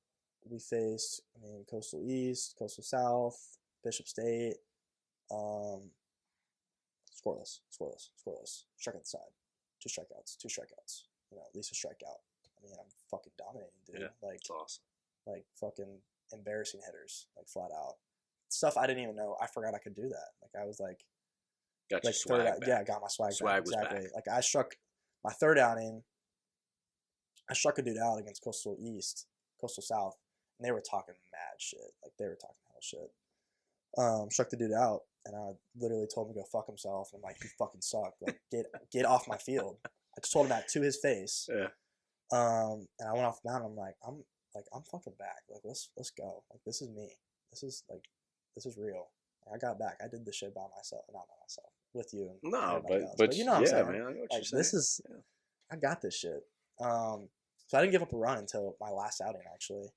we faced, Coastal East, Coastal South, Bishop State. Scoreless. Strike at the side. 2 strikeouts. At least a strikeout. I'm fucking dominating, dude. Yeah, like, it's awesome. Like fucking embarrassing hitters, like flat out. Stuff I didn't even know. I forgot I could do that. Like I was like, got your swag back. Yeah, I got my swag back. Swag was Exactly. back. Like I struck my third outing. I struck a dude out against Coastal East, Coastal South, and they were talking mad shit. Like they were talking hell shit. Struck the dude out, and I literally told him to go fuck himself. And I'm like, you fucking suck. Like get off my field. I just told him that to his face. Yeah. And I went off the mound. I'm fucking back. Like let's go. Like this is me. This is real. I got back. I did this shit by myself, not by myself, with you. And no, but you know what I'm saying. Man, I know what you're saying. This is. Yeah. I got this shit. So I didn't give up a run until my last outing actually.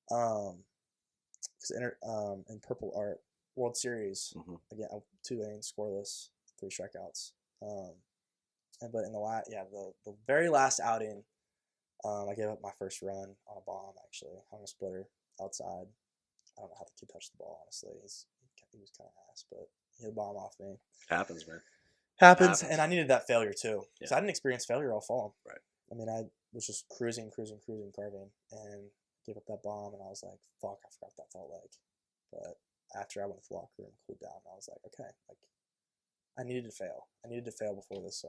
Because in Purple Art World Series again, 2 innings scoreless, 3 strikeouts. But in the very last outing, I gave up my first run on a bomb actually, on a splitter outside. I don't know how the kid touched the ball, honestly. He was kind of ass, but he hit a bomb off me. Happens, man. Happens, and I needed that failure too. Yeah. So I didn't experience failure all fall. Right. I was just cruising, carving, and gave up that bomb, and I was like, fuck, I forgot what that felt like. But after I went to the locker room, cooled down, I was like, okay, like, I needed to fail. I needed to fail before this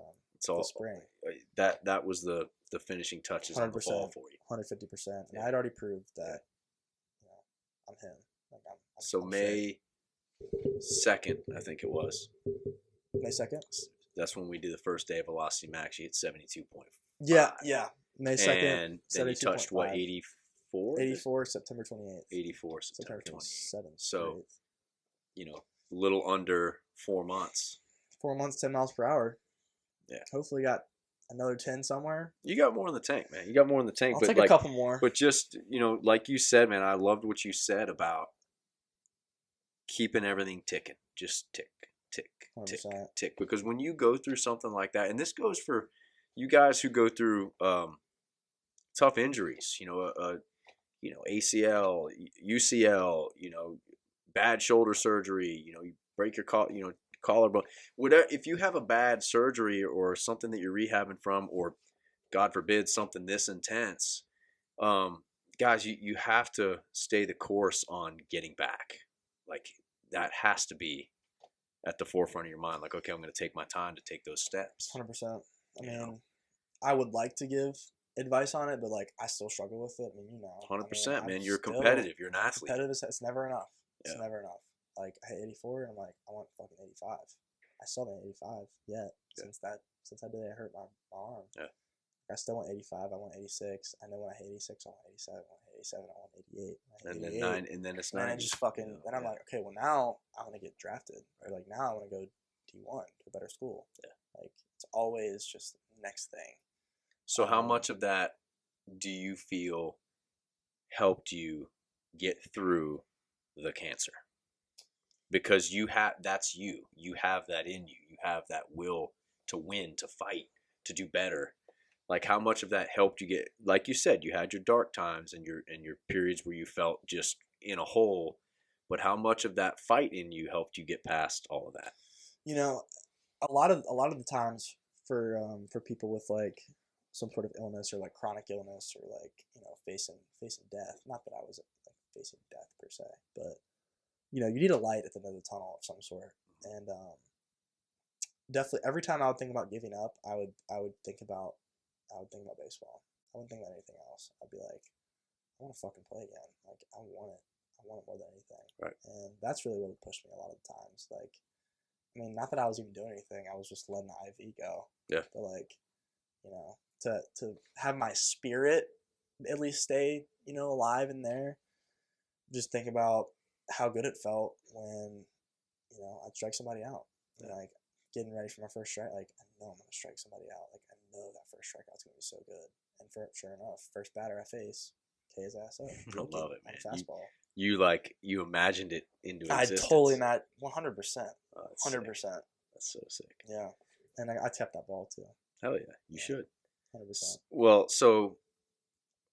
spring. That was the finishing touches on the ball for you. 150%. And I'd already proved that, I'm him. Like I'm May 2nd, I think it was. May 2nd? That's when we did the first day of Velocity Max. You hit 72.5. Yeah. May 2nd. And then you touched what, 84? 84, September 28th. 84, September 27th. 27th. So, a little under 4 months. 4 months, 10 miles per hour. Yeah. Hopefully got another 10 somewhere. You got more in the tank, man. You got more in the tank. I'll take a couple more. But just, like you said, man, I loved what you said about keeping everything ticking. Just tick, tick, 100%. tick, tick. Because when you go through something like that, and this goes for you guys who go through tough injuries, ACL, UCL, bad shoulder surgery, you break your collarbone. Whatever, if you have a bad surgery or something that you're rehabbing from, or God forbid something this intense, guys, you have to stay the course on getting back. Like that has to be at the forefront of your mind. Like, okay, I'm going to take my time to take those steps. 100%. I would like to give advice on it, but like I still struggle with it. 100%, man. You're competitive. You're an athlete. Competitive. It's never enough. It's Yeah. never enough. Like I hit 84, and I'm like, I want fucking 85. I still haven't 85 yet since I did hurt my arm. Yeah. I still want 85. I want 86. I know when I hit 86, I want 87. When I hit 87, I want 88. And then 9, and then it's 9. And I just fucking. Then I'm like, okay, well now I want to get drafted, or like now I want to go D1 to a better school. Yeah. Like it's always just the next thing. So how much of that do you feel helped you get through the cancer? Because that's you. You have that in you. You have that will to win, to fight, to do better. Like how much of that helped you get, like you said, you had your dark times and your periods where you felt just in a hole, but how much of that fight in you helped you get past all of that? You know, a lot of the times for people with like some sort of illness or like chronic illness or like facing death. Not that I was like facing death per se, but you need a light at the end of the tunnel of some sort. And definitely every time I would think about giving up, I would think about baseball. I wouldn't think about anything else. I'd be like, I want to fucking play again. Like I want it. I want it more than anything. Right. And that's really what would push me a lot of the times. Like, I mean, not that I was even doing anything. I was just letting the IV go. Yeah. But like, to have my spirit at least stay, alive in there. Just think about how good it felt when, I'd strike somebody out. Yeah. Like getting ready for my first strike. Like I know I'm gonna strike somebody out. Like I know that first strikeout's gonna be so good. And sure enough, first batter I face, K his ass up. I love it, man. Fastball. You imagined it into existence. I totally not 100%. 100%. That's so sick. Yeah, and I tapped that ball too. Hell yeah, you should. 100%. Well, so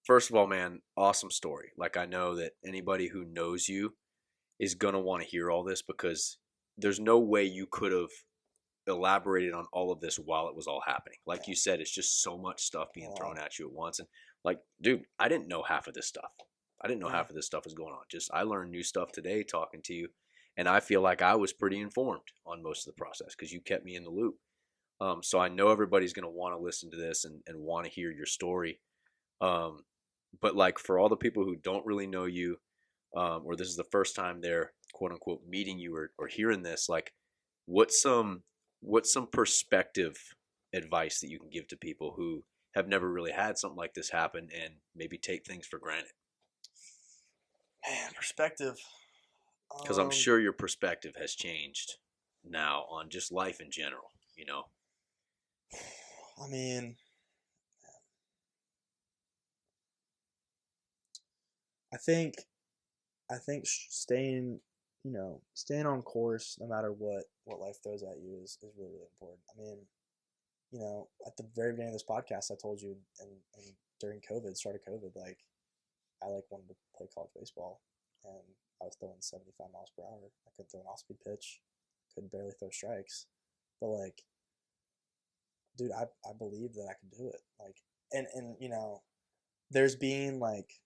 first of all, man, awesome story. Like I know that anybody who knows you is gonna want to hear all this because there's no way you could have elaborated on all of this while it was all happening. Like you said, it's just so much stuff being thrown at you at once. And like, dude, I didn't know half of this stuff. I didn't know half of this stuff was going on. Just I learned new stuff today talking to you, and I feel like I was pretty informed on most of the process because you kept me in the loop. So I know everybody's going to want to listen to this and want to hear your story. But like for all the people who don't really know you, or this is the first time they're quote unquote meeting you or hearing this, like what's some perspective advice that you can give to people who have never really had something like this happen and maybe take things for granted? Man, perspective. Because I'm sure your perspective has changed now on just life in general, I mean, I think staying on course no matter what life throws at you is really, really important. I mean, at the very beginning of this podcast, I told you, and during start of COVID, like I like wanted to play college baseball, and I was throwing 75 miles per hour. I couldn't throw an off-speed pitch, couldn't barely throw strikes, but like, dude, I believe that I could do it. Like, and there's being like,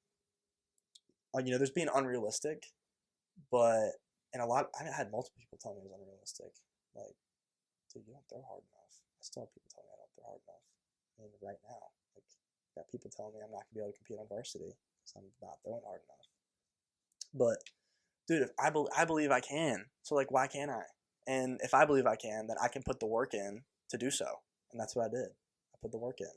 there's being unrealistic, but I had multiple people tell me it was unrealistic. Like, dude, you don't throw hard enough. I still have people telling me I don't throw hard enough. I mean, right now, like, I got people telling me I'm not gonna be able to compete on varsity because I'm not throwing hard enough. But, dude, if I believe I can, so like, why can't I? And if I believe I can, then I can put the work in to do so, and that's what I did. I put the work in,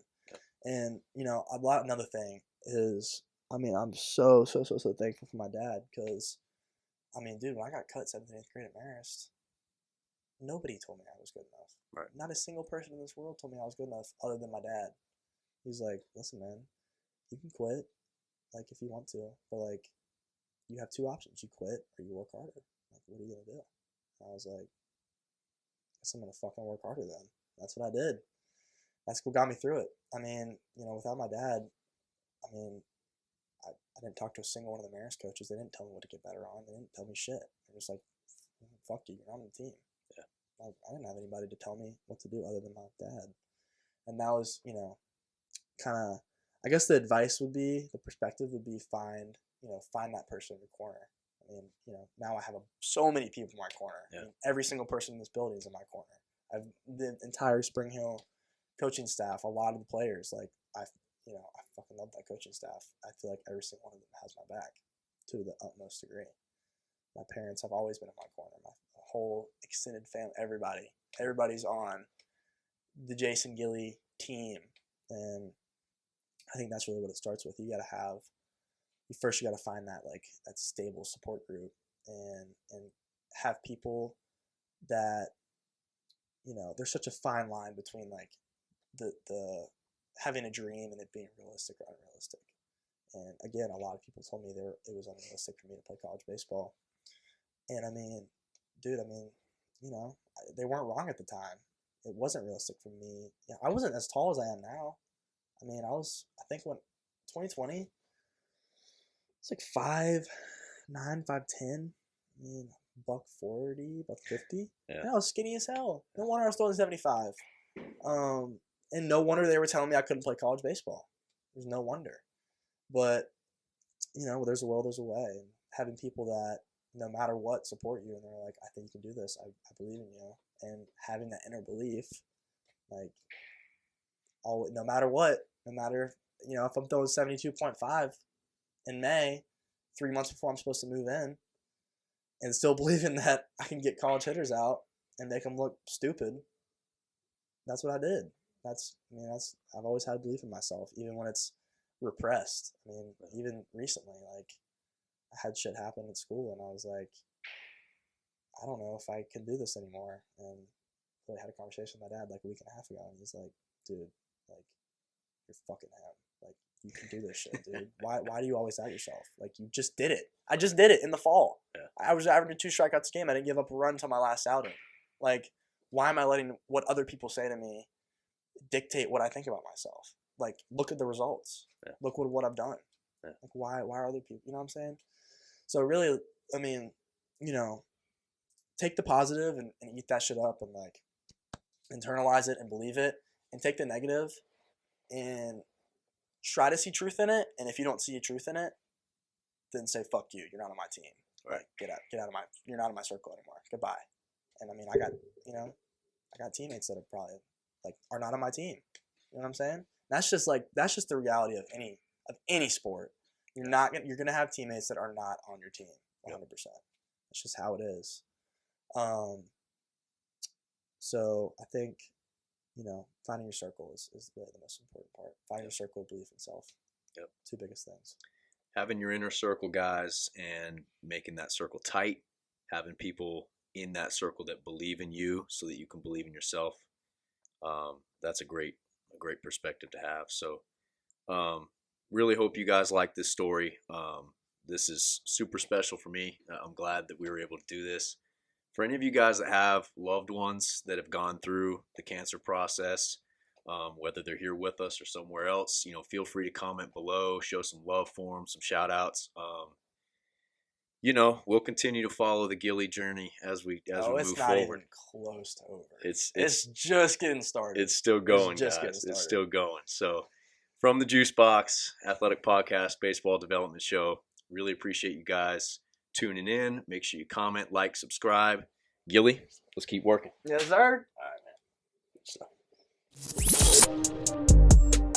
and another thing is, I mean, I'm so thankful for my dad because, I mean, dude, when I got cut 7th and 8th grade at Marist, nobody told me I was good enough. Right. Not a single person in this world told me I was good enough other than my dad. He's like, listen, man, you can quit, like, if you want to, but, like, you have two options. You quit or you work harder. Like, what are you going to do? And I was like, I guess I'm going to fucking work harder then. That's what I did. That's what got me through it. I mean, without my dad, I mean, I didn't talk to a single one of the Marist coaches. They didn't tell me what to get better on. They didn't tell me shit. They're just like, fuck you, you're on the team. Yeah. Like, I didn't have anybody to tell me what to do other than my dad. And that was, kind of, I guess the advice would be, the perspective would be find that person in your corner. I mean, now I have so many people in my corner. Yeah. I mean, every single person in this building is in my corner. I've the entire Spring Hill coaching staff, a lot of the players, like I fucking love that coaching staff. I feel like every single one of them has my back to the utmost degree. My parents have always been in my corner. My whole extended family, everybody's on the Jason Gilley team, and I think that's really what it starts with. You got to find that stable support group, and have people that, there's such a fine line between like the having a dream and it being realistic or unrealistic. And again, a lot of people told me it was unrealistic for me to play college baseball. And I mean, dude, they weren't wrong at the time. It wasn't realistic for me. I wasn't as tall as I am now. I mean, I think when 2020, it's like 5'9", 5'10". I mean, $140, $150. Yeah. And I was skinny as hell. No wonder I was throwing 75. And no wonder they were telling me I couldn't play college baseball. There's no wonder. But, you know, there's a will, there's a way. And having people that, no matter what, support you, and they're like, I think you can do this. I believe in you. And having that inner belief, like, no matter what, no matter, you know, if I'm throwing 72.5 in May, 3 months before I'm supposed to move in, and still believing that I can get college hitters out and make them look stupid, that's what I did. I've always had belief in myself, even when it's repressed. I mean, even recently, like, I had shit happen at school, and I was like, I don't know if I can do this anymore. And I had a conversation with my dad like a week and a half ago, and he's like, dude, like, you're fucking him. Like, you can do this shit, dude. Why do you always doubt yourself? Like, you just did it. I just did it in the fall. Yeah. I was averaging 2 strikeouts a game. I didn't give up a run until my last outing. Like, why am I letting what other people say to me dictate what I think about myself? Like, look at the results. Yeah. Look what I've done. Yeah. Like, why are other people, you know what I'm saying? So really, I mean, you know, take the positive and eat that shit up, and like internalize it and believe it, and take the negative and try to see truth in it. And if you don't see a truth in it, then say, fuck you. You're not on my team. Right. Get out of you're not in my circle anymore. Goodbye. And I mean, I got teammates that are probably like are not on my team. You know what I'm saying? That's just the reality of any sport. You're gonna have teammates that are not on your team 100%. That's just how it is. So I think, you know, finding your circle is really the most important part. Finding your circle, belief in self. Yep. 2 biggest things. Having your inner circle, guys, and making that circle tight. Having people in that circle that believe in you so that you can believe in yourself. That's a great perspective to have. So really hope you guys like this story. This is super special for me. I'm glad that we were able to do this. For any of you guys that have loved ones that have gone through the cancer process, whether they're here with us or somewhere else, you know, feel free to comment below, show some love for them, some shout outs. You know, we'll continue to follow the Gilley journey as we move forward. It's not even close to over. It's just getting started. It's still going, guys. It's still going. So, from the Juice Box Athletic Podcast Baseball Development Show, really appreciate you guys tuning in. Make sure you comment, like, subscribe. Gilley, let's keep working. Yes, sir. All right, man. Good stuff.